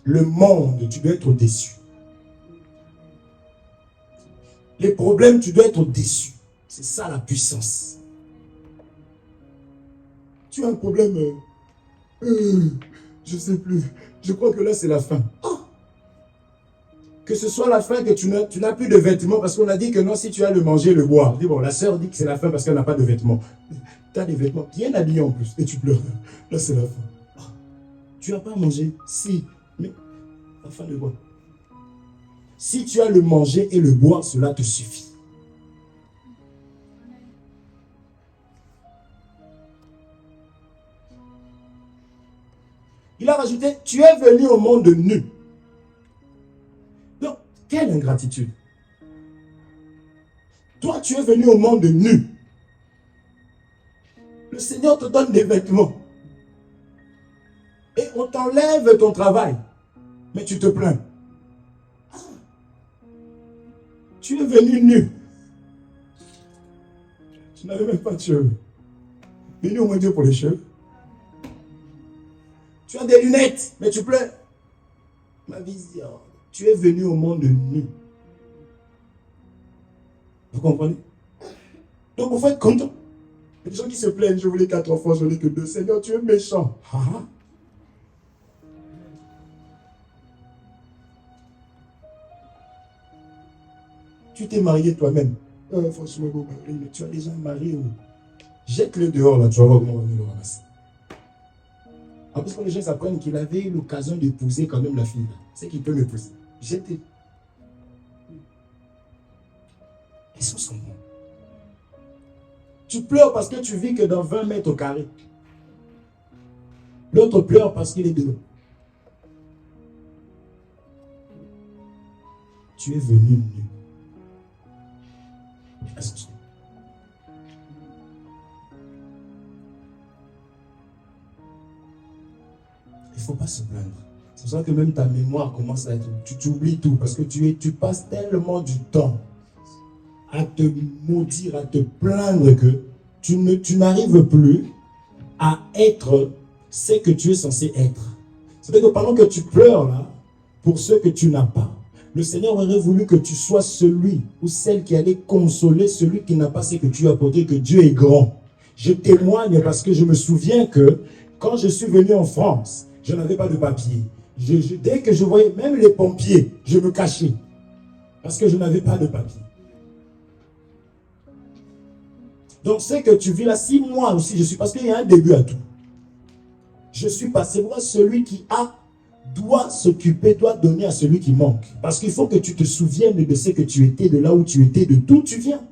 Le monde, tu dois être déçu. Les problèmes, tu dois être déçu. C'est ça la puissance. Tu as un problème, je ne sais plus. Je crois que là, c'est la fin. Oh. Que ce soit la fin, que tu n'as plus de vêtements, parce qu'on a dit que non, si tu as le manger, le boire. Dis bon, la sœur dit que c'est la fin parce qu'elle n'a pas de vêtements. Tu as des vêtements bien habillés en plus, et tu pleures. Là, c'est la fin. Oh. Tu n'as pas mangé? Si. Mais la fin de quoi? Si tu as le manger et le boire, cela te suffit. Il a rajouté, tu es venu au monde nu. Donc, quelle ingratitude. Toi, tu es venu au monde nu. Le Seigneur te donne des vêtements. Et on t'enlève ton travail. Mais tu te plains. Ah, tu es venu nu. Tu n'avais même pas de cheveux. Venu au moins Dieu pour les cheveux. Tu as des lunettes, mais tu pleures. Ma vision. Tu es venu au monde nu. Vous comprenez? Donc, il faut être content. Il y a des gens qui se plaignent. Je voulais 4 enfants, je voulais que 2. Seigneur, tu es méchant. Ah. Tu t'es marié toi-même. Franchement, beau mari, mais tu as déjà un mari. Jette-le dehors, là, tu vas voir comment on va venir le ramasser. En plus, quand les gens apprennent qu'il avait eu l'occasion d'épouser quand même la fille, c'est qu'il peut m'épouser. Jette-le. Et ça, c'est bon. Tu pleures parce que tu vis que dans 20 mètres carrés. L'autre pleure parce qu'il est de l'eau. Tu es venu nu. Attention. Il ne faut pas se plaindre. C'est pour ça que même ta mémoire commence à être... Tu t'oublies tout parce que tu passes tellement du temps à te maudire, à te plaindre que tu n'arrives plus à être ce que tu es censé être. C'est-à-dire que pendant que tu pleures là, pour ce que tu n'as pas, le Seigneur aurait voulu que tu sois celui ou celle qui allait consoler celui qui n'a pas ce que tu as apporté, que Dieu est grand. Je témoigne parce que je me souviens que quand je suis venu en France, je n'avais pas de papier. Dès que je voyais même les pompiers, je me cachais parce que je n'avais pas de papier. Donc, ce que tu vis là, 6 mois aussi, je suis, parce qu'il y a un début à tout. Je suis passé, moi, celui qui a, doit s'occuper, doit donner à celui qui manque. Parce qu'il faut que tu te souviennes de ce que tu étais, de là où tu étais, de d'où tu viens.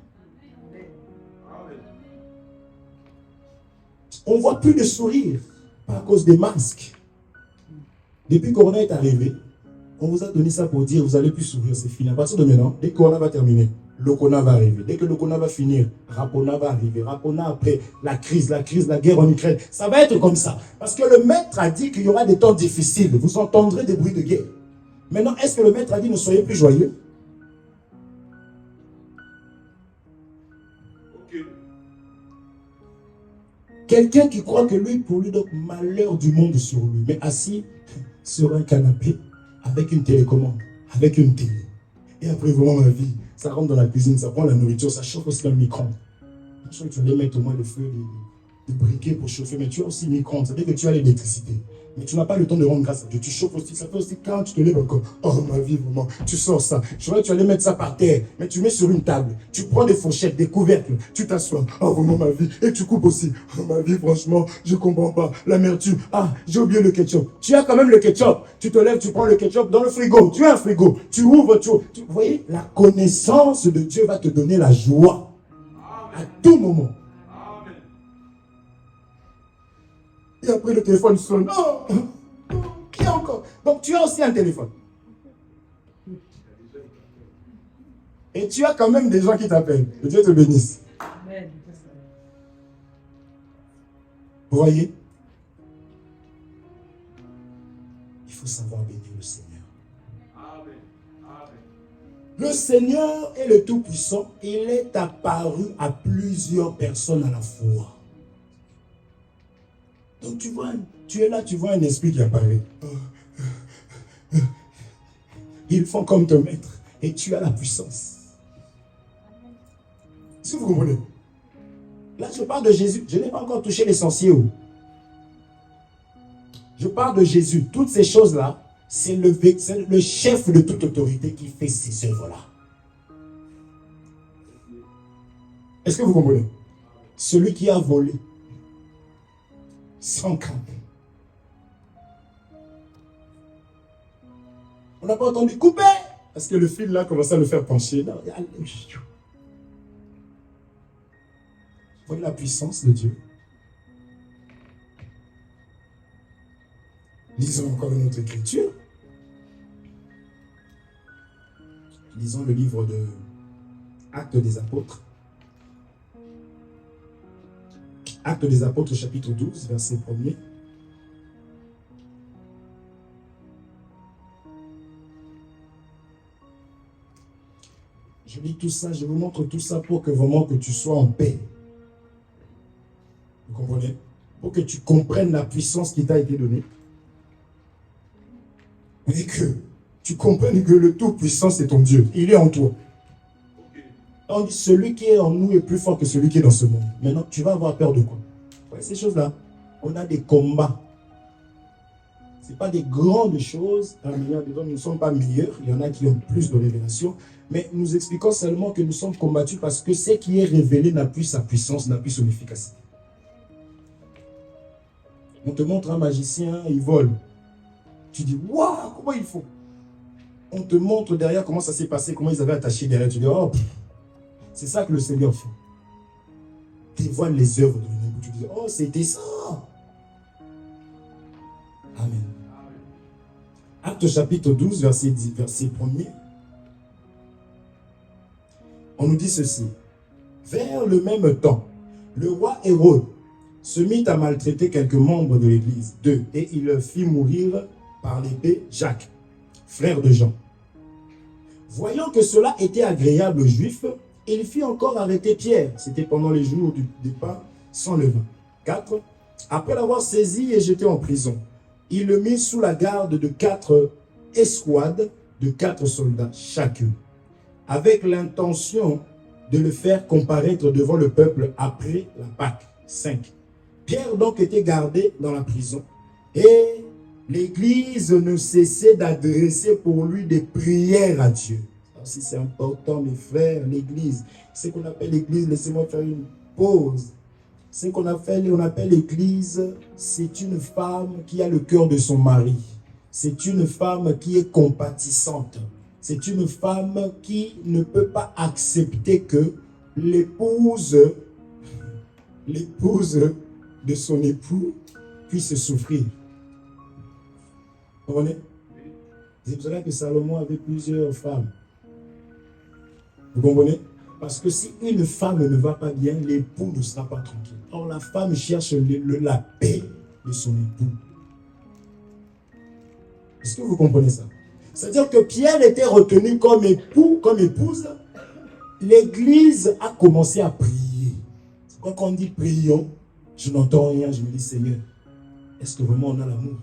On ne voit plus de sourire à cause des masques. Depuis que Corona est arrivé, on vous a donné ça pour dire, vous n'allez plus sourire, c'est fini. À partir de maintenant, dès que Corona va terminer, le Corona va arriver. Dès que le Corona va finir, Rapona va arriver. Rapona après, la crise, la guerre en Ukraine. Ça va être comme ça. Parce que le maître a dit qu'il y aura des temps difficiles. Vous entendrez des bruits de guerre. Maintenant, est-ce que le maître a dit ne soyez plus joyeux? Ok. Quelqu'un qui croit que lui, pour lui, donc malheur du monde sur lui, mais assis sur un canapé, avec une télécommande, avec une télé. Et après, vraiment, ma vie, ça rentre dans la cuisine, ça prend la nourriture, ça chauffe aussi dans le micro-ondes. Je crois que tu allais mettre au moins le feu de briquet pour chauffer, mais tu as aussi le micro-ondes, c'est-à-dire que tu as l'électricité. Mais tu n'as pas le temps de rendre grâce à Dieu. Tu chauffes aussi, ça fait aussi quand tu te lèves encore. Oh ma vie, vraiment, tu sors ça. Je crois que tu allais mettre ça par terre, mais tu mets sur une table. Tu prends des fourchettes, des couvercles, tu t'assois. Oh vraiment ma vie, et tu coupes aussi. Oh ma vie, franchement, je comprends pas. L'amertume, ah, j'ai oublié le ketchup. Tu as quand même le ketchup. Tu te lèves, tu prends le ketchup dans le frigo. Tu as un frigo. Tu ouvres, vous voyez, la connaissance de Dieu va te donner la joie. À tout moment. Et après le téléphone sonne. Oh, qui a encore? Donc tu as aussi un téléphone. Et tu as quand même des gens qui t'appellent. Que Dieu te bénisse. Amen. Vous voyez? Il faut savoir bénir le Seigneur. Amen. Le Seigneur est le Tout-Puissant. Il est apparu à plusieurs personnes à la fois. Donc tu es là, tu vois un esprit qui apparaît. Ils font comme ton maître. Et tu as la puissance. Est-ce que vous comprenez? Là, je parle de Jésus. Je n'ai pas encore touché l'essentiel. Je parle de Jésus. Toutes ces choses-là, c'est le chef de toute autorité qui fait ces œuvres-là. Est-ce que vous comprenez? Celui qui a volé sans crainte. On n'a pas entendu couper parce que le fil là commençait à le faire pencher. Non, vous voyez la puissance de Dieu. Lisons encore une autre écriture. Lisons le livre de Actes des Apôtres. Actes des Apôtres, chapitre 12, verset 1er. Je lis tout ça, je vous montre tout ça pour que vraiment que tu sois en paix. Vous comprenez? Pour que tu comprennes la puissance qui t'a été donnée. Et que tu comprennes que le Tout-Puissant, c'est ton Dieu. Il est en toi. Ok. On dit, celui qui est en nous est plus fort que celui qui est dans ce monde. Maintenant, tu vas avoir peur de quoi? Ouais, ces choses-là. On a des combats. Ce n'est pas des grandes choses. Nous ne sommes pas meilleurs. Il y en a qui ont plus de révélations. Mais nous expliquons seulement que nous sommes combattus parce que ce qui est révélé n'a plus sa puissance, n'a plus son efficacité. On te montre un magicien, il vole. Tu dis, waouh, comment il faut? On te montre derrière comment ça s'est passé, comment ils avaient attaché derrière. Tu dis, oh, c'est ça que le Seigneur fait. Tu vois les œuvres de l'ennemi. Tu dis, oh, c'était ça. Amen. Acte chapitre 12, verset 1er. On nous dit ceci. Vers le même temps, le roi Hérode se mit à maltraiter quelques membres de l'église. 2. Et il fit mourir par l'épée Jacques, frère de Jean. Voyant que cela était agréable aux Juifs, il fit encore arrêter Pierre. C'était pendant les jours du pain sans levain. 4. Après l'avoir saisi et jeté en prison, il le mit sous la garde de 4 escouades de 4 soldats chacune, avec l'intention de le faire comparaître devant le peuple après la Pâque. 5. Pierre donc était gardé dans la prison et l'église ne cessait d'adresser pour lui des prières à Dieu. Ça aussi c'est important mes frères, l'église. Ce qu'on appelle l'église, laissez-moi faire une pause. Ce qu'on appelle l'église, c'est une femme qui a le cœur de son mari. C'est une femme qui est compatissante. C'est une femme qui ne peut pas accepter que l'épouse de son époux puisse souffrir. Vous comprenez? C'est pour cela que Salomon avait plusieurs femmes. Vous comprenez? Parce que si une femme ne va pas bien, l'époux ne sera pas tranquille. Or, la femme cherche la paix de son époux. Est-ce que vous comprenez ça? C'est-à-dire que Pierre était retenu comme époux, comme épouse. L'église a commencé à prier. Quand on dit prions, je n'entends rien, je me dis Seigneur, est-ce que vraiment on a l'amour?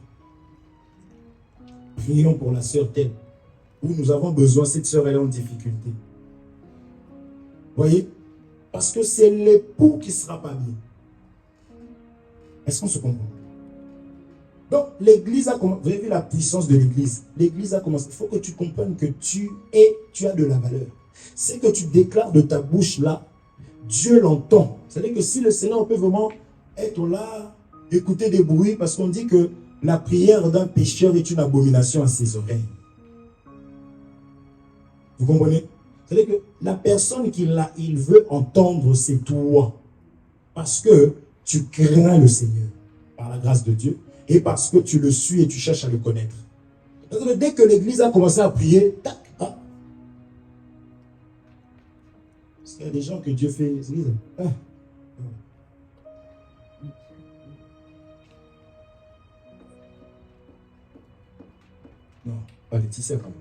Prions pour la sœur telle, où nous avons besoin, cette sœur elle est en difficulté. Voyez? Parce que c'est l'époux qui ne sera pas bien. Est-ce qu'on se comprend? Donc, l'église a commencé. Vous avez vu la puissance de l'église? L'église a commencé. Il faut que tu comprennes que tu as de la valeur. Ce que tu déclares de ta bouche là, Dieu l'entend. C'est-à-dire que si le Seigneur peut vraiment être là, écouter des bruits, parce qu'on dit que la prière d'un pécheur est une abomination à ses oreilles. Vous comprenez? C'est-à-dire que la personne il veut entendre, c'est toi. Parce que tu crains le Seigneur, par la grâce de Dieu, et parce que tu le suis et tu cherches à le connaître. Donc, dès que l'église a commencé à prier, tac, ah. Parce qu'il y a des gens que Dieu fait, ah. Non, pas Laetitia quand même.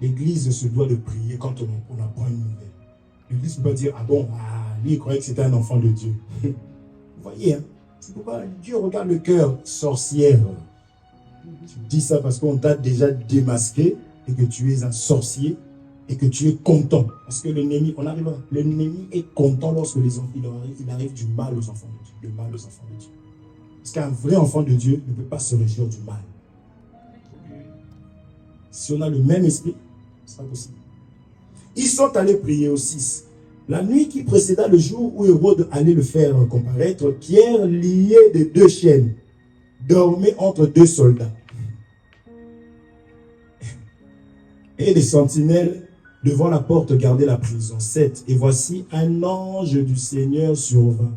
L'église se doit de prier quand on apprend une nouvelle. L'église ne peut pas dire, ah bon, lui il croyait que c'était un enfant de Dieu. Vous voyez, hein? C'est pourquoi Dieu regarde le cœur sorcière. Tu dis ça parce qu'on t'a déjà démasqué et que tu es un sorcier et que tu es content. Parce que l'ennemi, on arrive, l'ennemi est content lorsque il arrive du mal aux enfants de Dieu. Le mal aux enfants de Dieu. Parce qu'un vrai enfant de Dieu ne peut pas se réjouir du mal. Si on a le même esprit, ce sera possible. Ils sont allés prier au 6. La nuit qui précéda le jour où Hérode allait le faire comparaître, Pierre, lié de 2 chaînes, dormait entre 2 soldats. Et les sentinelles devant la porte gardaient la prison. 7. Et voici un ange du Seigneur survint.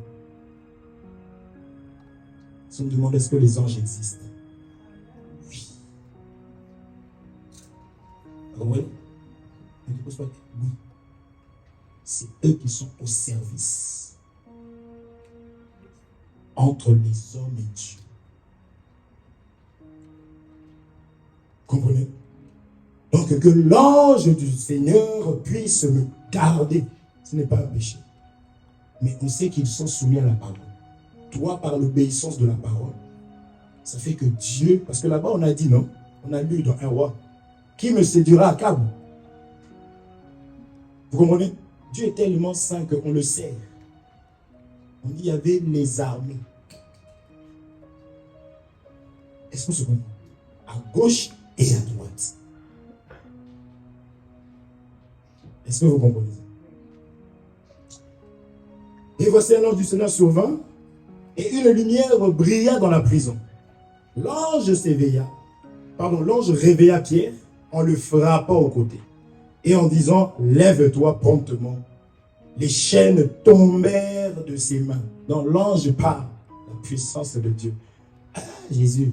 Si on me demande est-ce que les anges existent? Oui. Ah ouais? Oui. c'est eux qui sont au service entre les hommes et Dieu. Comprenez? Donc que l'ange du Seigneur puisse me garder, ce n'est pas un péché. Mais on sait qu'ils sont soumis à la parole. Toi, par l'obéissance de la parole, ça fait que Dieu, parce que là-bas on a dit non, on a lu dans un roi, qui me séduira à Cab? Vous comprenez? Dieu est tellement saint qu'on le sait. On dit il y avait les armées. Est-ce qu'on se comprend? À gauche et à droite. Est-ce que vous comprenez? Et voici un ange du Seigneur survint, et une lumière brilla dans la prison. L'ange réveilla Pierre en le frappant au côté, et en disant, lève-toi promptement. Les chaînes tombèrent de ses mains. Donc l'ange parle, la puissance de Dieu. Ah, Jésus.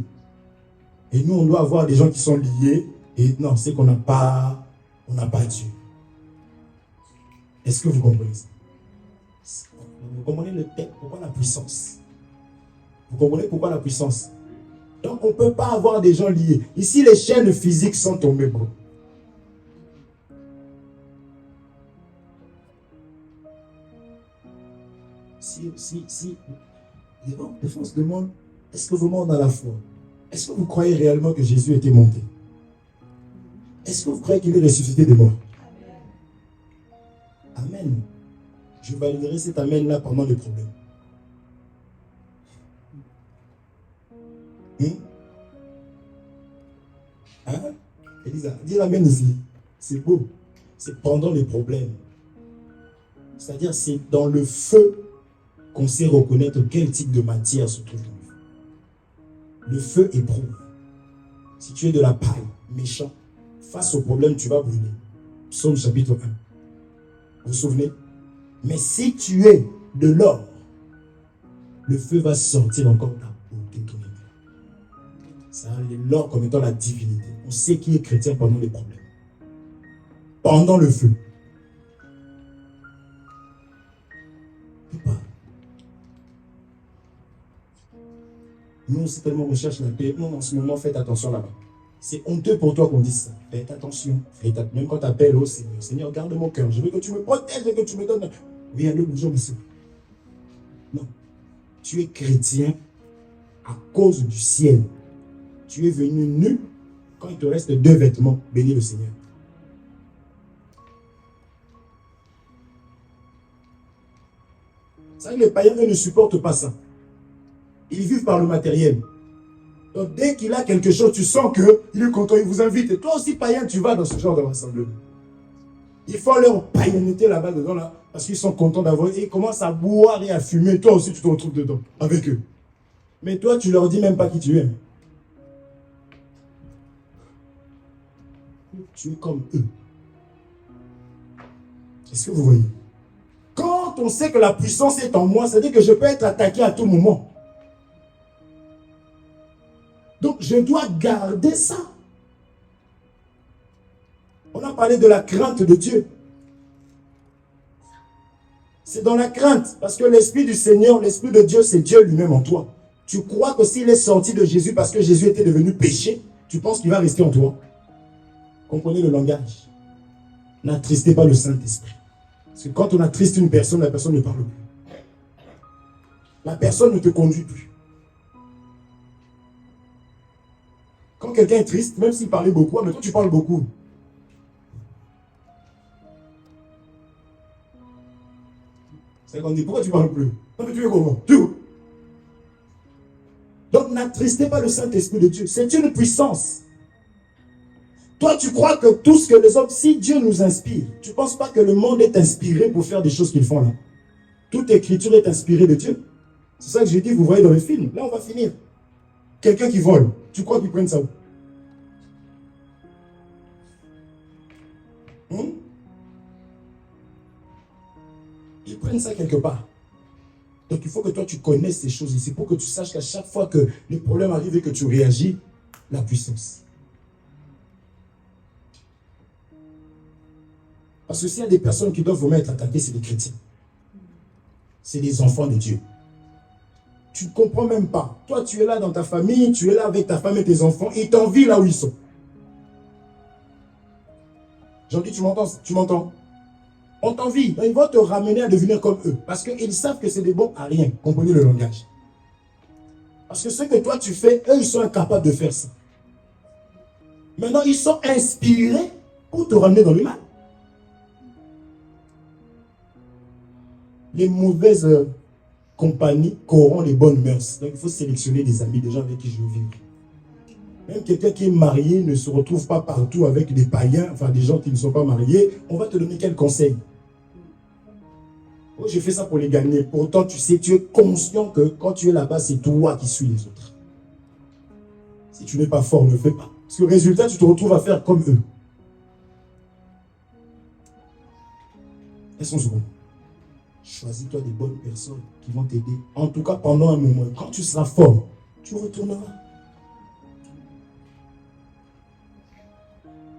Et nous, on doit avoir des gens qui sont liés, et non, c'est qu'on n'a pas Dieu. Est-ce que vous comprenez ça? Vous comprenez le thème? Pourquoi la puissance? Vous comprenez pourquoi la puissance? Donc on ne peut pas avoir des gens liés. Ici, les chaînes physiques sont tombées, bro. Si. Des fois, on se demande, est-ce que vraiment on a la foi? Est-ce que vous croyez réellement que Jésus était monté? Est-ce que vous croyez qu'il est ressuscité des morts? Amen. Je validerai cet amen-là pendant les problèmes. Hein? Elisa, dis l'amen ici. C'est beau. C'est pendant les problèmes. C'est-à-dire, c'est dans le feu qu'on sait reconnaître quel type de matière se trouve dans le feu. Le feu éprouve. Si tu es de la paille, méchant, face au problème, tu vas brûler. Psaume chapitre 1. Vous vous souvenez? Mais si tu es de l'or, le feu va sortir encore ta beauté, ton état. Ça, l'or comme étant la divinité. On sait qui est chrétien pendant les problèmes. Pendant le feu. Pas. Nous, c'est tellement on cherche la paix. Non, en ce moment, faites attention là-bas. C'est honteux pour toi qu'on dise ça. Faites attention. Même quand tu appelles au Seigneur. Seigneur, garde mon cœur. Je veux que tu me protèges et que tu me donnes. Oui, allô, bonjour, monsieur. Non. Tu es chrétien à cause du ciel. Tu es venu nu quand il te reste 2 vêtements. Bénis le Seigneur. C'est vrai que les païens ne supportent pas ça. Ils vivent par le matériel. Donc dès qu'il a quelque chose, tu sens qu'il est content, il vous invite. Et toi aussi, païen, tu vas dans ce genre de rassemblement. Ils font leur païenneté là-bas dedans, là, parce qu'ils sont contents d'avoir. Et ils commencent à boire et à fumer. Toi aussi, tu te retrouves dedans, avec eux. Mais toi, tu leur dis même pas qui tu es. Tu es comme eux. Est-ce que vous voyez? Quand on sait que la puissance est en moi, ça veut dire que je peux être attaqué à tout moment. Donc, je dois garder ça. On a parlé de la crainte de Dieu. C'est dans la crainte, parce que l'Esprit du Seigneur, l'Esprit de Dieu, c'est Dieu lui-même en toi. Tu crois que s'il est sorti de Jésus parce que Jésus était devenu péché, tu penses qu'il va rester en toi? Comprenez le langage. N'attristez pas le Saint-Esprit. Parce que quand on attriste une personne, la personne ne parle plus. La personne ne te conduit plus. Quand quelqu'un est triste, même s'il parlait beaucoup, mais toi tu parles beaucoup. C'est qu'on dit, pourquoi tu ne parles plus? Non mais tu es comment? Donc n'attristez pas le Saint-Esprit de Dieu. C'est une puissance. Toi, tu crois que tout ce que les hommes, si Dieu nous inspire, tu ne penses pas que le monde est inspiré pour faire des choses qu'ils font là? Toute écriture est inspirée de Dieu. C'est ça que j'ai dit, vous voyez dans les films. Là, on va finir. Quelqu'un qui vole, tu crois qu'ils prennent ça où? Ils prennent ça quelque part. Donc il faut que toi tu connaisses ces choses ici pour que tu saches qu'à chaque fois que les problèmes arrivent et que tu réagis, la puissance. Parce que s'il y a des personnes qui doivent vraiment être attaquées, c'est des chrétiens. C'est des enfants de Dieu. Tu ne comprends même pas. Toi, tu es là dans ta famille, tu es là avec ta femme et tes enfants, ils t'envient là où ils sont. Jean-Guy, tu m'entends? Tu m'entends? On t'envie. Ils vont te ramener à devenir comme eux. Parce qu'ils savent que c'est des bons à rien. Comprenez le langage. Parce que ce que toi tu fais, eux, ils sont incapables de faire ça. Maintenant, ils sont inspirés pour te ramener dans le mal. Les mauvaises compagnies corrompent les bonnes mœurs. Donc, il faut sélectionner des amis, des gens avec qui je veux vivre. Même quelqu'un qui est marié ne se retrouve pas partout avec des païens, enfin des gens qui ne sont pas mariés. On va te donner quel conseil? Oh, j'ai fait ça pour les gagner. Pourtant, tu sais, tu es conscient que quand tu es là-bas, c'est toi qui suis les autres. Si tu n'es pas fort, ne fais pas. Parce que résultat, tu te retrouves à faire comme eux. Elles sont secondes. Choisis-toi des bonnes personnes qui vont t'aider. En tout cas, pendant un moment. Quand tu seras fort, tu retourneras.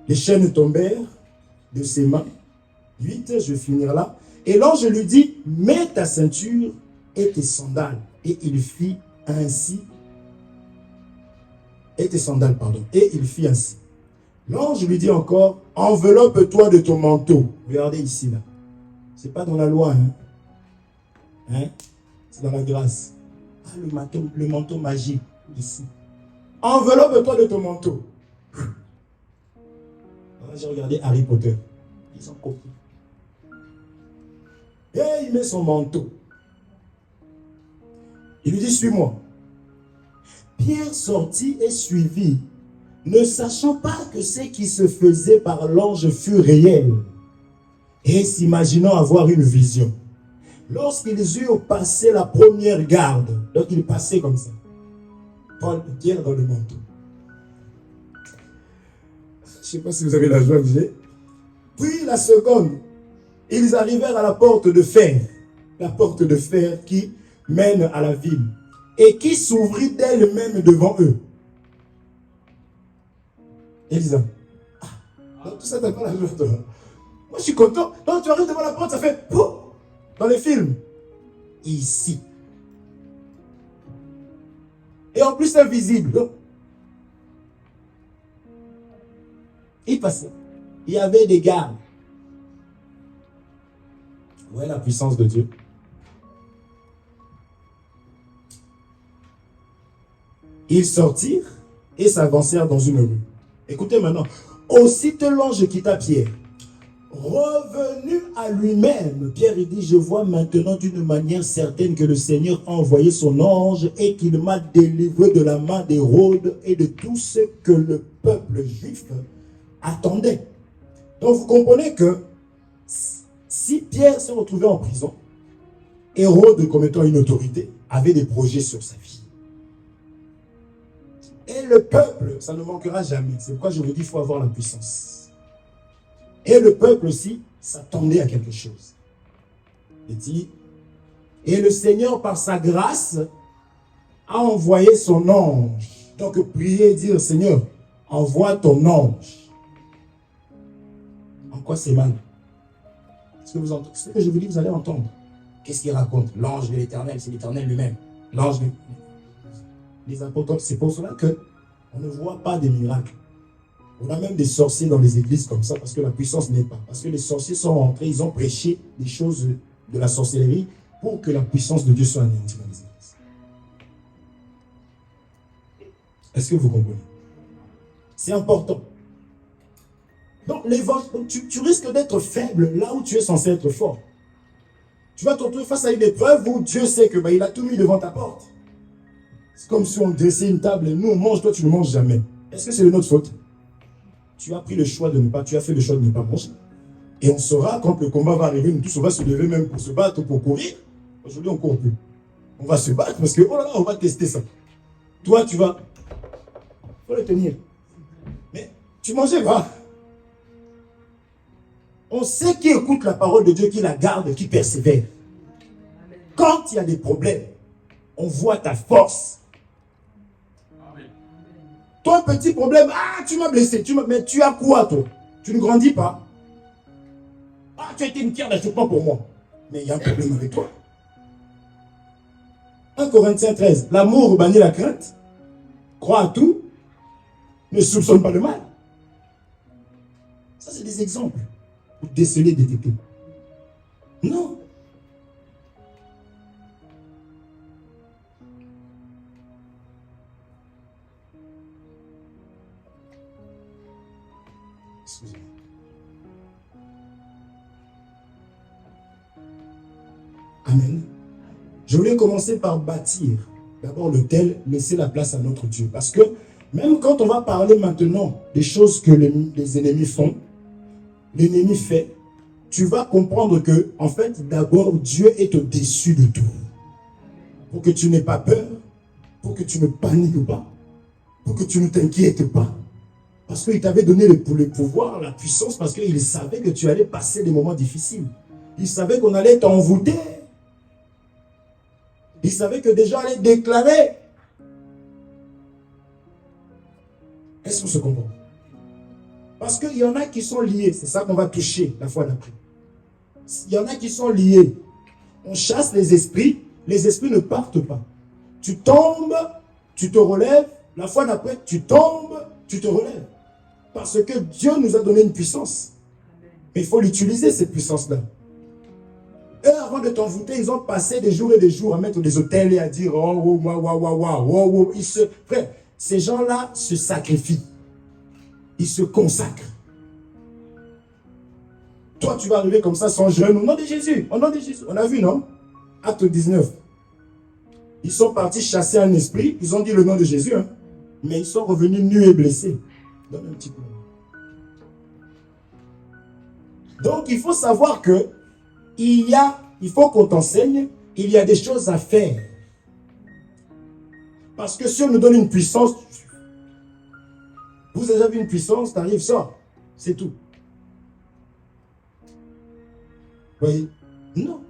Les chaînes tombèrent de ses mains. 8, je vais finir là. Et l'ange lui dit, mets ta ceinture et tes sandales. Et il fit ainsi. Et tes sandales, pardon. Et il fit ainsi. L'ange lui dit encore, enveloppe-toi de ton manteau. Regardez ici, là. C'est pas dans la loi, hein? C'est dans la grâce. Ah, le manteau magique, ici. Enveloppe-toi de ton manteau. J'ai regardé Harry Potter. Ils ont compris. Et il met son manteau. Il lui dit, suis-moi. Pierre sortit et suivit, ne sachant pas que ce qui se faisait par l'ange fut réel, et s'imaginant avoir une vision. Lorsqu'ils eurent passé la première garde, donc ils passaient comme ça, Pierre dans le manteau. Je ne sais pas si vous avez la joie que j'ai. Puis la seconde, ils arrivèrent à la porte de fer qui mène à la ville, et qui s'ouvrit d'elle-même devant eux. Elisa, tout ça, t'as pas la joie, toi. Moi, je suis content. Donc, tu arrives devant la porte, ça fait pouf, dans les films. Ici. Et en plus, invisible. Donc, il passait. Il y avait des gardes. Ouais, la puissance de Dieu. Ils sortirent et s'avancèrent dans une rue. Écoutez maintenant. Aussitôt l'ange quitta Pierre. Revenu à lui-même, Pierre il dit, je vois maintenant d'une manière certaine que le Seigneur a envoyé son ange et qu'il m'a délivré de la main d'Hérode et de tout ce que le peuple juif attendait. Donc vous comprenez que si Pierre s'est retrouvé en prison, Hérode, comme étant une autorité, avait des projets sur sa vie. Et le peuple, ça ne manquera jamais. C'est pourquoi je vous dis qu'il faut avoir la puissance. Et le peuple aussi s'attendait à quelque chose. Il dit, et le Seigneur, par sa grâce, a envoyé son ange. Donc priez et dire, Seigneur, envoie ton ange. En quoi c'est mal? Ce que je vous dis, vous allez entendre. Qu'est-ce qu'il raconte? L'ange de l'Éternel, c'est l'Éternel lui-même. L'ange de... Les apôtres, c'est pour cela qu'on ne voit pas des miracles. On a même des sorciers dans les églises comme ça parce que la puissance n'est pas. Parce que les sorciers sont rentrés, ils ont prêché des choses de la sorcellerie pour que la puissance de Dieu soit anéantie dans les églises. Est-ce que vous comprenez? C'est important. Donc, tu risques d'être faible là où tu es censé être fort. Tu vas te retrouver face à une épreuve où Dieu sait que il a tout mis devant ta porte. C'est comme si on dressait une table et nous on mange, toi tu ne manges jamais. Est-ce que c'est de notre faute? Tu as pris le choix de ne pas, tu as fait le choix de ne pas manger. Et on saura quand le combat va arriver, nous tous on va se lever même pour se battre, pour courir. Aujourd'hui on ne court plus. On va se battre parce que, oh là là, on va tester ça. Toi tu vas, il faut le tenir. Mais tu mangeais, va. On sait qui écoute la parole de Dieu, qui la garde, qui persévère. Quand il y a des problèmes, on voit ta force. Toi, un petit problème, tu m'as blessé. Mais tu as quoi, toi? Tu ne grandis pas. Ah, tu as été une pierre d'achoppement pour moi. Mais il y a un problème avec toi. 1 Corinthiens 13. L'amour bannit la crainte. Crois à tout. Ne soupçonne pas le mal. Ça, c'est des exemples pour déceler, détecter. Non. Excusez-moi. Amen. Je voulais commencer par bâtir d'abord l'autel, laisser la place à notre Dieu. Parce que même quand on va parler maintenant des choses que les ennemis font, l'ennemi fait, tu vas comprendre que, en fait, d'abord, Dieu est au-dessus de tout. Pour que tu n'aies pas peur, pour que tu ne paniques pas, pour que tu ne t'inquiètes pas. Parce qu'il t'avait donné le pouvoir, la puissance, parce qu'il savait que tu allais passer des moments difficiles. Il savait qu'on allait t'envoûter. Il savait que des gens allaient déclarer. Est-ce qu'on se comprend? Parce qu'il y en a qui sont liés. C'est ça qu'on va toucher la fois d'après. Il y en a qui sont liés. On chasse les esprits ne partent pas. Tu tombes, tu te relèves. La fois d'après, tu tombes, tu te relèves. Parce que Dieu nous a donné une puissance. Mais il faut l'utiliser, cette puissance-là. Eux, avant de t'envoûter, ils ont passé des jours et des jours à mettre des autels et à dire oh, oh, oh. Frère, ces gens-là se sacrifient. Ils se consacrent. Toi, tu vas arriver comme ça sans jeûne au nom de Jésus. Au nom de Jésus. On a vu, non? Acte 19. Ils sont partis chasser un esprit. Ils ont dit le nom de Jésus. Hein? Mais ils sont revenus nus et blessés. Donne un petit peu. Donc, il faut savoir que il faut qu'on t'enseigne, il y a des choses à faire. Parce que si on nous donne une puissance, vous avez vu une puissance, t'arrives, sors. C'est tout. Vous voyez? Non.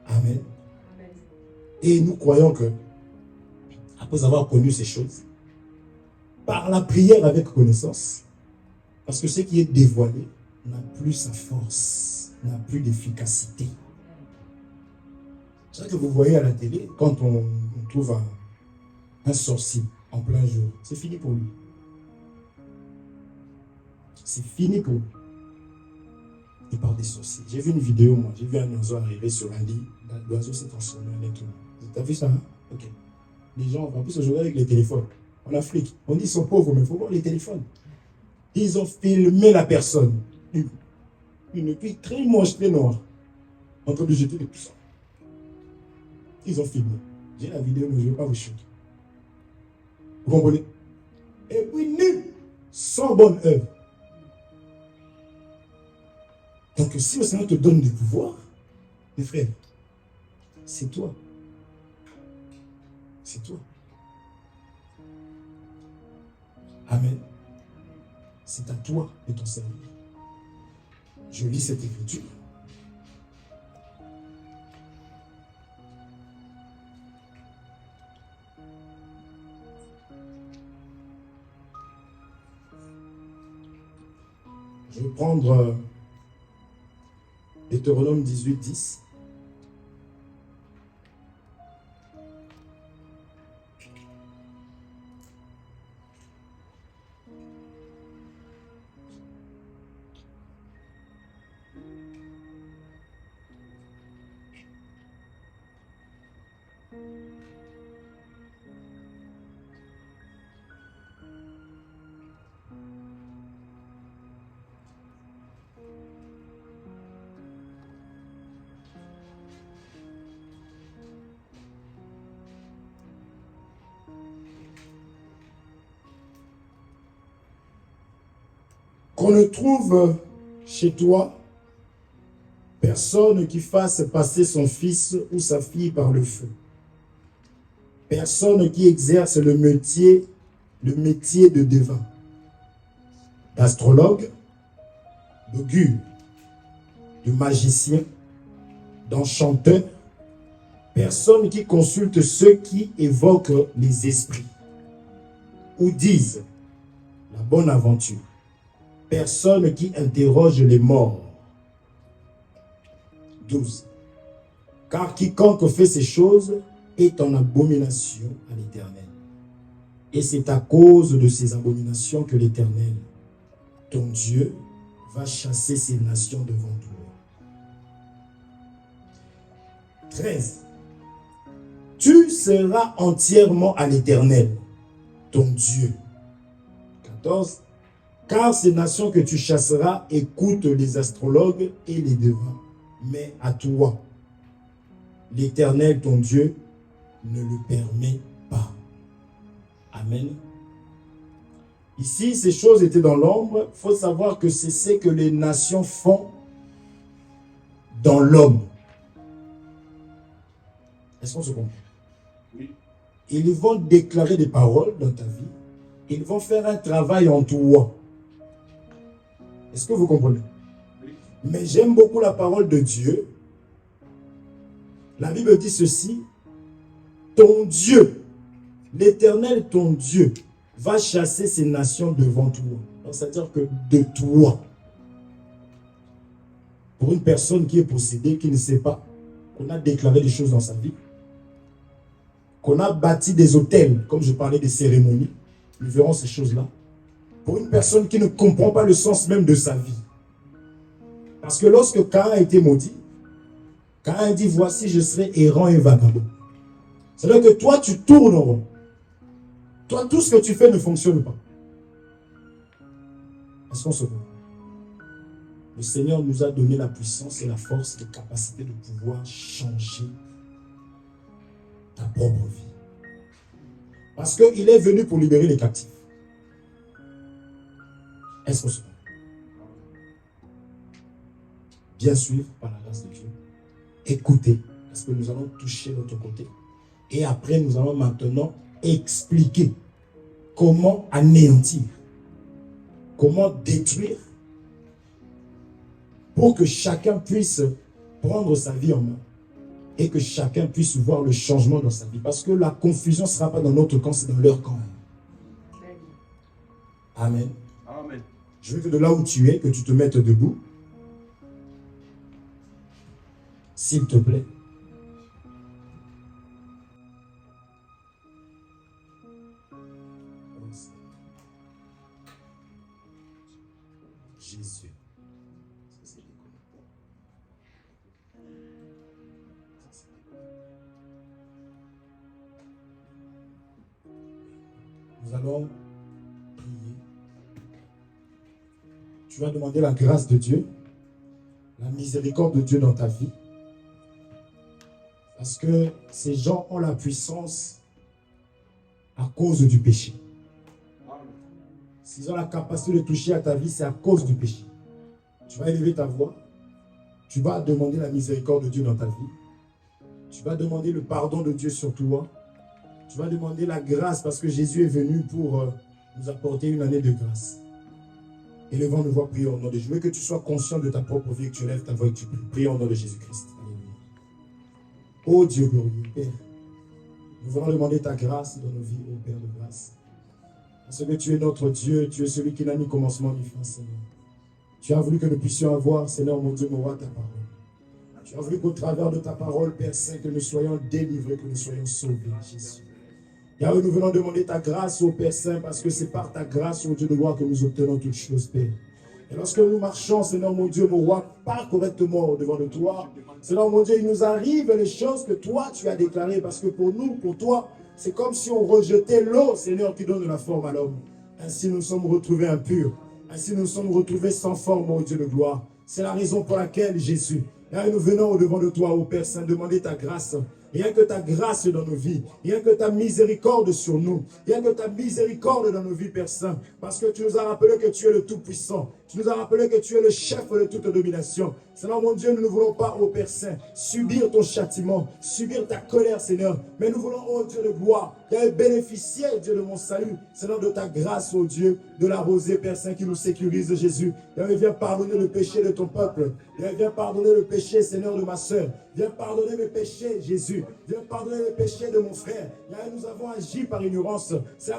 Amen. Et nous croyons que, après avoir connu ces choses, par la prière avec connaissance, parce que ce qui est dévoilé n'a plus sa force, n'a plus d'efficacité. C'est ça que vous voyez à la télé, quand on trouve un sorcier en plein jour, c'est fini pour lui. C'est fini pour lui. Il parle des sorciers. J'ai vu une vidéo, moi, j'ai vu un oiseau arriver sur un lit, l'oiseau s'est transformé en être humain. Tu as vu ça, hein? Ok. Les gens, en plus, aujourd'hui avec les téléphones, en Afrique, on dit qu'ils sont pauvres, mais il faut voir les téléphones. Ils ont filmé la personne. Une fille très moche, très noire, en train de jeter des poussins. Ils ont filmé. J'ai la vidéo, mais je ne vais pas vous shooter. Vous comprenez? Et puis, nu, sans bonne œuvre. Donc, si le Seigneur te donne du pouvoir, mes frères, c'est toi. C'est toi. Amen. C'est à toi de t'en servir. Je lis cette écriture. Je vais prendre Deutéronome 18, 10. Qu'on ne trouve chez toi personne qui fasse passer son fils ou sa fille par le feu. Personne qui exerce le métier de devin, d'astrologue, d'augure, de magicien, d'enchanteur. Personne qui consulte ceux qui évoquent les esprits ou disent la bonne aventure. personne qui interroge les morts. 12. Car quiconque fait ces choses est en abomination à l'Éternel. Et c'est à cause de ces abominations que l'Éternel, ton Dieu, va chasser ces nations devant toi. 13. Tu seras entièrement à l'Éternel, ton Dieu. 14. Car ces nations que tu chasseras écoutent les astrologues et les devins. Mais à toi, l'Éternel, ton Dieu, ne le permet pas. Amen. Ici, ces choses étaient dans l'ombre. Il faut savoir que c'est ce que les nations font dans l'homme. Est-ce qu'on se comprend? Oui. Ils vont déclarer des paroles dans ta vie. Ils vont faire un travail en toi. Est-ce que vous comprenez? Oui. Mais j'aime beaucoup la parole de Dieu. La Bible dit ceci. Ton Dieu, l'Éternel, ton Dieu, va chasser ces nations devant toi. C'est-à-dire que de toi. Pour une personne qui est possédée, qui ne sait pas qu'on a déclaré des choses dans sa vie, qu'on a bâti des hôtels, comme je parlais des cérémonies, nous verrons ces choses-là. Pour une personne qui ne comprend pas le sens même de sa vie. Parce que lorsque Caïn a été maudit, Caïn dit, voici, je serai errant et vagabond. C'est-à-dire que toi, tu tournes en rond. Toi, tout ce que tu fais ne fonctionne pas. Est-ce qu'on se voit? Le Seigneur nous a donné la puissance et la force et la capacité de pouvoir changer ta propre vie. Parce qu'il est venu pour libérer les captifs. Est-ce qu'on se voit? Bien suivre par la grâce de Dieu. Écoutez, parce que nous allons toucher l'autre côté. Et après, nous allons maintenant expliquer comment anéantir, comment détruire, pour que chacun puisse prendre sa vie en main et que chacun puisse voir le changement dans sa vie. Parce que la confusion ne sera pas dans notre camp, c'est dans leur camp. Amen. Amen. Je veux que de là où tu es, que tu te mettes debout. S'il te plaît. Jésus. Nous allons prier. Tu vas demander la grâce de Dieu, la miséricorde de Dieu dans ta vie. Parce que ces gens ont la puissance à cause du péché. S'ils ont la capacité de toucher à ta vie, c'est à cause du péché. Tu vas élever ta voix. Tu vas demander la miséricorde de Dieu dans ta vie. Tu vas demander le pardon de Dieu sur toi. Tu vas demander la grâce parce que Jésus est venu pour nous apporter une année de grâce. Élevons nos voix, prions au nom de Dieu. Je veux que tu sois conscient de ta propre vie, que tu lèves ta voix et que tu pries. Prions au nom de Jésus-Christ. Ô Dieu glorieux, Père, nous voulons demander ta grâce dans nos vies, ô Père de grâce. Parce que tu es notre Dieu, tu es celui qui n'a ni commencement ni fin, Seigneur. Tu as voulu que nous puissions avoir, Seigneur mon Dieu, mon roi, ta parole. Tu as voulu qu'au travers de ta parole, Père Saint, que nous soyons délivrés, que nous soyons sauvés, Jésus. Yahweh, nous venons demander ta grâce, ô Père Saint, parce que c'est par ta grâce, ô Dieu de gloire, que nous obtenons toutes choses, Père. Et lorsque nous marchons, Seigneur mon Dieu, mon roi, pas correctement devant de toi, Seigneur mon Dieu, il nous arrive les choses que toi, tu as déclarées, parce que pour nous, pour toi, c'est comme si on rejetait l'eau, Seigneur, qui donne la forme à l'homme. Ainsi, nous sommes retrouvés impurs. Ainsi, nous sommes retrouvés sans forme, ô Dieu de gloire. C'est la raison pour laquelle, Jésus, là, nous venons au-devant de toi, ô Père Saint, demander ta grâce. Rien que ta grâce dans nos vies. Rien que ta miséricorde sur nous. Rien que ta miséricorde dans nos vies, Père Saint. Parce que tu nous as rappelé que tu es le Tout-Puissant. Tu nous as rappelé que tu es le chef de toute domination. Seigneur mon Dieu, nous ne voulons pas, ô Père Saint, subir ton châtiment, subir ta colère, Seigneur. Mais nous voulons, ô Dieu de gloire, bénéficier, Dieu de mon salut, Seigneur, de ta grâce, ô Dieu, de la rosée, Père Saint, qui nous sécurise, Jésus. Viens pardonner le péché de ton peuple. Viens pardonner le péché, Seigneur, de ma soeur. Viens pardonner mes péchés, Jésus. Viens pardonner les péchés de mon frère. Nous avons agi par ignorance.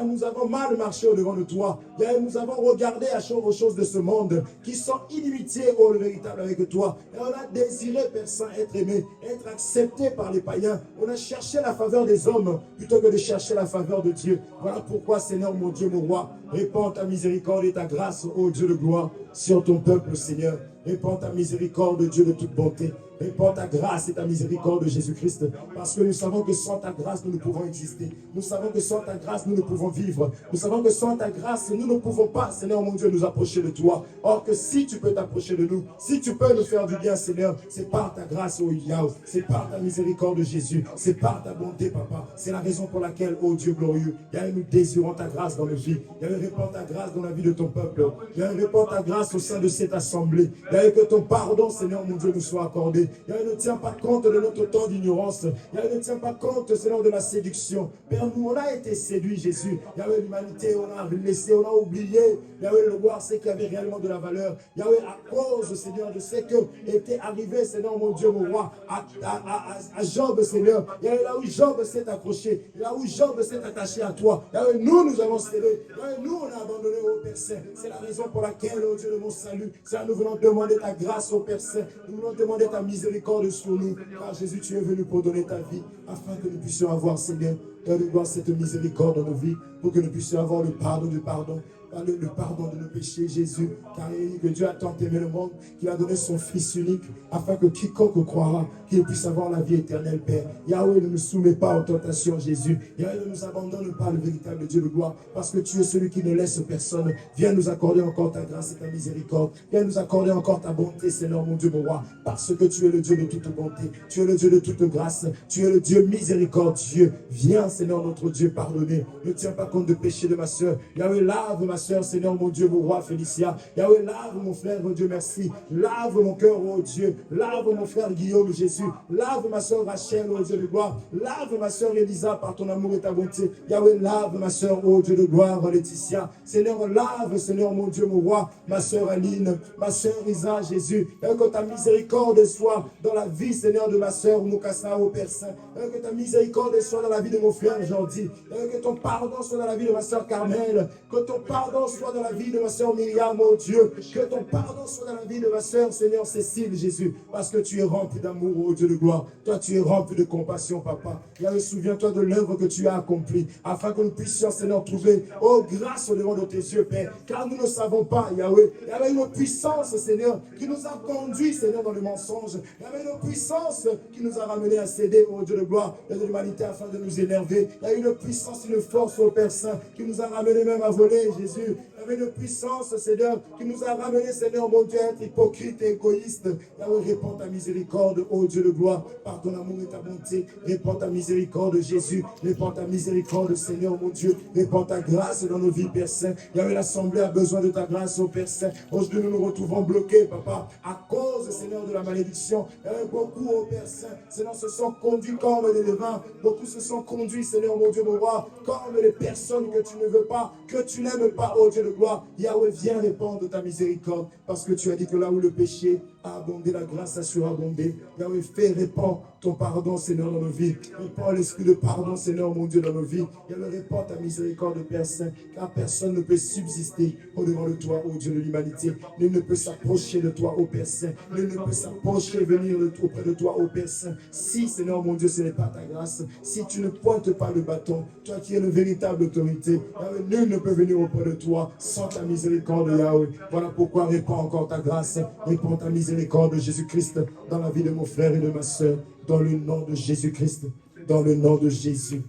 Nous avons mal marché au-devant de toi. Nous avons regardé aux choses de ce monde. monde, qui sont inimitiés, oh le véritable avec toi. Et on a désiré, Père Saint, être aimé, être accepté par les païens. On a cherché la faveur des hommes plutôt que de chercher la faveur de Dieu. Voilà pourquoi, Seigneur, mon Dieu, mon roi, répands ta miséricorde et ta grâce, ô Dieu de gloire, sur ton peuple, Seigneur. Répands ta miséricorde, Dieu de toute bonté. Répands ta grâce et ta miséricorde, Jésus-Christ. Parce que nous savons que sans ta grâce, nous ne pouvons exister. Nous savons que sans ta grâce, nous ne pouvons vivre. Nous savons que sans ta grâce, nous ne pouvons pas, Seigneur mon Dieu, nous approcher de toi. Or que si tu peux t'approcher de nous, si tu peux nous faire du bien, Seigneur, c'est par ta grâce, ô Yahweh. C'est par ta miséricorde, Jésus. C'est par ta bonté, Papa. C'est la raison pour laquelle, ô Dieu glorieux, Yahweh, nous désirons ta grâce dans nos vies. Yahweh, répands ta grâce dans la vie de ton peuple. Yahweh, répands ta grâce au sein de cette assemblée. Yahweh, que ton pardon, Seigneur mon Dieu, nous soit accordé. Yahweh, ne tiens pas compte de notre temps d'ignorance. Yahweh, ne tient pas compte, Seigneur, de la séduction. Père, nous, on a été séduits, Jésus. Yahweh, l'humanité, on a laissé, on a oublié. Yahweh, le voir, c'est qu'il y avait réellement de la valeur. Yahweh, à cause, Seigneur, de ce que était arrivé, Seigneur, mon Dieu, mon roi, à Job, Seigneur. Yahweh, là où Job s'est accroché, là où Job s'est attaché à toi. Yahweh, nous avons cédé. Yahweh, nous, on a abandonné au Père Saint. C'est la raison pour laquelle, oh Dieu de mon salut, ça, nous venons demander ta grâce au Père Saint. Nous venons demander ta miséricorde sur nous. Car Jésus, tu es venu pour donner ta vie, afin que nous puissions avoir, Seigneur, de voir cette miséricorde dans nos vies, pour que nous puissions avoir le pardon du pardon, le pardon de nos péchés, Jésus. Car il dit que Dieu a tant aimé le monde qu'il a donné son Fils unique, afin que quiconque croira, qu'il puisse avoir la vie éternelle, Père. Yahweh, ne nous soumets pas aux tentations, Jésus. Yahweh, ne nous abandonne pas, le véritable Dieu de gloire, parce que tu es celui qui ne laisse personne. Viens nous accorder encore ta grâce et ta miséricorde. Viens nous accorder encore ta bonté, Seigneur, mon Dieu, mon roi, parce que tu es le Dieu de toute bonté. Tu es le Dieu de toute grâce. Tu es le Dieu miséricordieux. Viens, Seigneur, notre Dieu, pardonner. Ne tiens pas compte de péché de ma soeur. Yahweh, lave ma soeur, Seigneur, mon Dieu, mon roi, Félicia. Yahweh, lave mon frère, mon Dieu, merci. Lave mon cœur, oh Dieu. Lave mon frère Guillaume, Jésus. Lave ma soeur Rachel, oh Dieu de gloire. Lave ma soeur Elisa par ton amour et ta bonté. Yahweh, lave ma soeur, oh Dieu de gloire, Laetitia. Seigneur, lave, Seigneur, mon Dieu, mon roi, ma soeur Aline, ma soeur Isa, Jésus. Que ta miséricorde soit dans la vie, Seigneur, de ma soeur Mukasa, au Père Saint. Que ta miséricorde soit dans la vie de mon frère Jordi. Que ton pardon soit dans la vie de ma soeur Carmel. Que ton pardon soit dans la vie de ma soeur Myriam, oh Dieu. Que ton pardon soit dans la vie de ma soeur, Seigneur Cécile, Jésus. Parce que tu es rempli d'amour, oh Dieu de gloire. Toi, tu es rempli de compassion, Papa. Yahweh, souviens-toi de l'œuvre que tu as accomplie, afin que nous puissions, Seigneur, trouver, oh, grâce au devant de tes yeux, Père. Car nous ne savons pas, Yahweh. Il y avait une puissance, Seigneur, qui nous a conduits, Seigneur, dans le mensonge. Il y avait une puissance qui nous a ramenés à céder, oh Dieu de gloire, et de l'humanité, afin de nous énerver. Il y a une puissance, une force, oh Père Saint, qui nous a ramenés même à voler, Jésus. Il y avait une puissance, Seigneur, qui nous a ramenés, Seigneur, mon Dieu, à être hypocrite et égoïste. Yahweh, répands ta miséricorde, ô Dieu de gloire, par ton amour et ta bonté. Répands ta miséricorde, Jésus. Répands ta miséricorde, Seigneur, mon Dieu. Répands ta grâce dans nos vies, Père Saint. Yahweh, l'Assemblée a besoin de ta grâce, ô Père Saint. Aujourd'hui, nous nous retrouvons bloqués, Papa, à cause, Seigneur, de la malédiction. Beaucoup, ô Père Saint, Seigneur, se sont conduits comme des levains. Beaucoup se sont conduits, Seigneur, mon Dieu, mon roi, comme les personnes que tu ne veux pas, que tu n'aimes pas, ô Dieu de gloire. Yahweh, viens répandre ta miséricorde, parce que tu as dit que là où le péché a abondé, la grâce a surabondé. Yahweh, fais répandre ton pardon, Seigneur, dans nos vies. Répands l'esprit de pardon, Seigneur, mon Dieu, dans nos vies. Yahweh, répands ta miséricorde, Père Saint, car personne ne peut subsister au-devant de toi, ô Dieu de l'humanité. Nul ne peut s'approcher de toi, ô Père Saint. Nul ne peut s'approcher, venir auprès de toi, ô Père Saint. Si, Seigneur, mon Dieu, ce n'est pas ta grâce, si tu ne pointes pas le bâton, toi qui es le véritable autorité, Yahweh, nul ne peut venir auprès de toi sans ta miséricorde, Yahweh. Voilà pourquoi répands encore ta grâce, répands ta miséricorde, Jésus-Christ, dans la vie de mon frère et de ma soeur, dans le nom de Jésus-Christ, dans le nom de Jésus.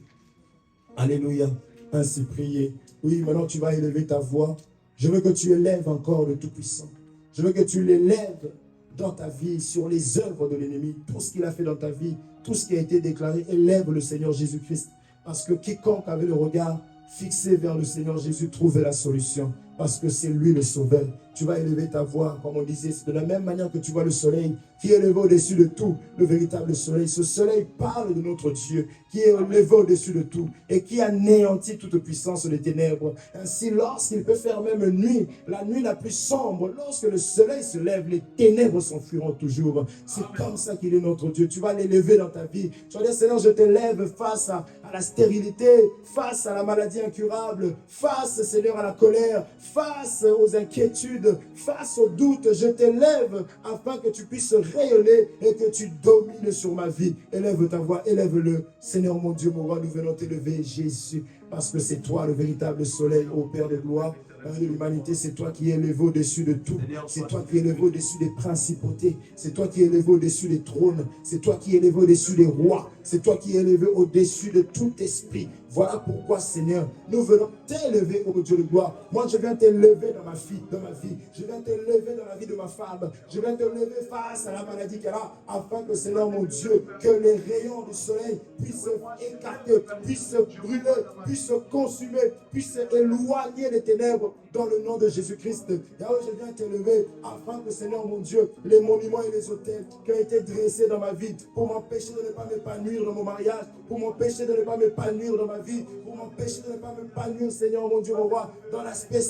Alléluia. Ainsi priez. Oui, maintenant tu vas élever ta voix. Je veux que tu élèves encore le Tout-Puissant. Je veux que tu l'élèves dans ta vie, sur les œuvres de l'ennemi, tout ce qu'il a fait dans ta vie, tout ce qui a été déclaré. Élève le Seigneur Jésus-Christ. Parce que quiconque avait le regard fixé vers le Seigneur Jésus trouvait la solution. Parce que c'est lui le sauveur. Tu vas élever ta voix, comme on disait, c'est de la même manière que tu vois le soleil qui est élevé au-dessus de tout, le véritable soleil. Ce soleil parle de notre Dieu qui est élevé au-dessus de tout et qui anéantit toute puissance des ténèbres. Ainsi, lorsqu'il peut faire même nuit, la nuit la plus sombre, lorsque le soleil se lève, les ténèbres s'enfuiront toujours. C'est comme ça qu'il est notre Dieu. Tu vas l'élever dans ta vie. Tu vas dire, Seigneur, je t'élève face à la stérilité, face à la maladie incurable, face, Seigneur, à la colère, face aux inquiétudes, l'incertitude, face au doute, je t'élève afin que tu puisses rayonner et que tu domines sur ma vie. Élève ta voix, élève-le. Seigneur mon Dieu, mon roi, nous venons t'élever, Jésus, parce que c'est toi le véritable soleil, ô Père de gloire. De l'humanité, c'est toi qui es élevé au-dessus de tout. C'est toi qui es élevé au-dessus des principautés. C'est toi qui es élevé au-dessus des trônes. C'est toi qui es élevé au-dessus des rois. C'est toi qui es élevé au-dessus de tout esprit. Voilà pourquoi, Seigneur, nous venons t'élever, ô Dieu de gloire. Moi, je viens t'élever dans ma vie, Je viens t'élever dans la vie de ma femme. Je viens t'élever face à la maladie qu'elle a, afin que, Seigneur, mon Dieu, que les rayons du soleil puissent écarter, puissent brûler, puissent consumer, puissent éloigner les ténèbres dans le nom de Jésus-Christ. Yahweh, je viens t'élever afin que, Seigneur, mon Dieu, les monuments et les autels qui ont été dressés dans ma vie pour m'empêcher de ne pas m'épanouir dans mon mariage, pour m'empêcher de ne pas m'épanouir dans ma vie, pour m'empêcher de ne pas m'épanouir, Seigneur, mon Dieu, mon roi, dans l'aspect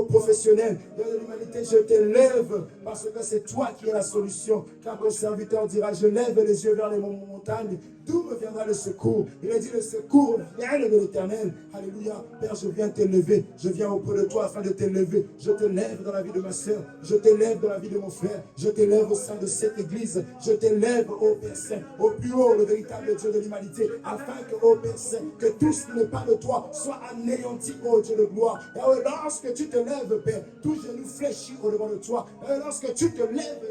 professionnel de l'humanité, je t'élève parce que c'est toi qui es la solution. Car ton serviteur dira, je lève les yeux vers les montagnes, d'où me viendra le secours? Il a dit, le secours vient de l'Éternel. Alléluia. Père, je viens t'élever. Je viens auprès de toi afin de t'élever. Je t'élève dans la vie de ma soeur. Je t'élève dans la vie de mon frère. Je t'élève au sein de cette église. Je t'élève, ô Père Saint, au plus haut, le véritable Dieu de l'humanité, afin que, ô Père Saint, que tout ce qui n'est pas de toi soit anéanti, ô Dieu de gloire. Et lorsque tu te lèves, Père, tout genou fléchit au devant de toi. Et lorsque tu te lèves,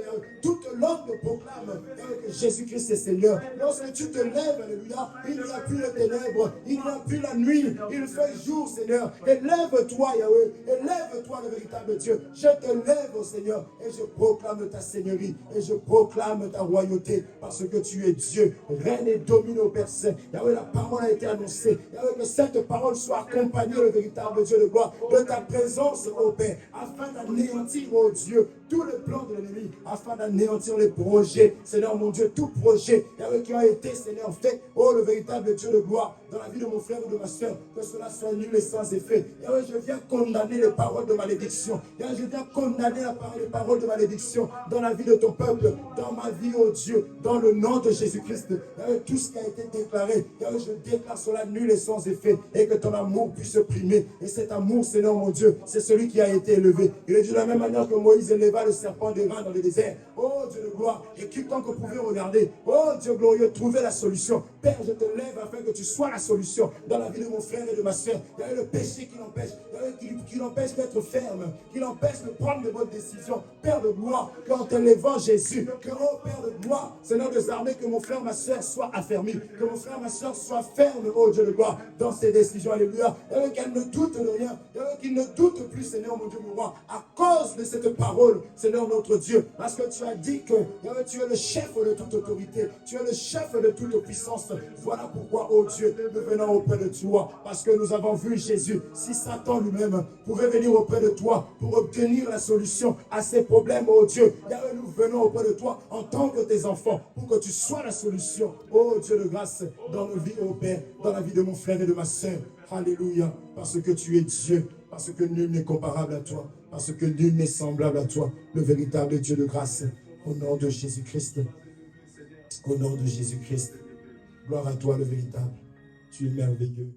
toute langue proclame que Jésus-Christ est Seigneur. Lorsque tu te lèves, alléluia, il n'y a plus de ténèbres, il n'y a plus la nuit, il fait jour, Seigneur. Élève-toi, Yahweh, élève-toi, le véritable Dieu. Je te lève, oh Seigneur, et je proclame ta seigneurie, et je proclame ta royauté, parce que tu es Dieu, règne et domine au Père Saint. Yahweh, la parole a été annoncée. Yahweh, que cette parole soit accompagnée, le véritable Dieu de gloire, de ta présence, ô Père, afin d'anéantir, ô Dieu, tous les plans de l'ennemi, afin d'anéantir les projets, Seigneur mon Dieu, tout projet, Yahweh, qui a été, Seigneur, fait, oh le véritable Dieu de gloire, dans la vie de mon frère ou de ma soeur, que cela soit nul et sans effet. Yahweh, je viens condamner les paroles de malédiction. Yahweh, je viens condamner les paroles de malédiction dans la vie de ton peuple, dans ma vie, oh Dieu, dans le nom de Jésus-Christ. Yahweh, tout ce qui a été déclaré, Yahweh, je déclare cela nul et sans effet, et que ton amour puisse primer. Et cet amour, Seigneur mon Dieu, c'est celui qui a été élevé. Il est dit de la même manière que Moïse éleva le serpent des reins dans le désert. Oh Dieu de gloire, et quiconque pouvait regarder, oh Dieu glorieux, trouver la solution. Père, je te lève afin que tu sois la solution dans la vie de mon frère et de ma soeur. Il y a le péché qui l'empêche, qui l'empêche d'être ferme, qui l'empêche de prendre de bonnes décisions. Père de gloire, qu'en t'élevant Jésus, que oh Père de gloire, Seigneur des armées, que mon frère, ma soeur soit affermi, que mon frère, ma soeur soit ferme, oh Dieu de gloire, dans ses décisions. Alléluia. Qu'elle ne doute de rien, qu'il ne doute plus, Seigneur mon Dieu, mon roi, à cause de cette parole, Seigneur notre Dieu, parce que tu as dit que tu es le chef de toute autorité, tu es le chef de toute puissance. Voilà pourquoi, oh Dieu, nous venons auprès de toi, parce que nous avons vu Jésus. Si Satan lui-même pouvait venir auprès de toi pour obtenir la solution à ses problèmes, oh Dieu, nous venons auprès de toi en tant que tes enfants, pour que tu sois la solution, oh Dieu de grâce, dans nos vies, oh Père, dans la vie de mon frère et de ma soeur. Alléluia, parce que tu es Dieu, parce que nul n'est comparable à toi, parce que nul n'est semblable à toi, le véritable Dieu de grâce. Au nom de Jésus-Christ, au nom de Jésus-Christ, gloire à toi le véritable. Tu es merveilleux.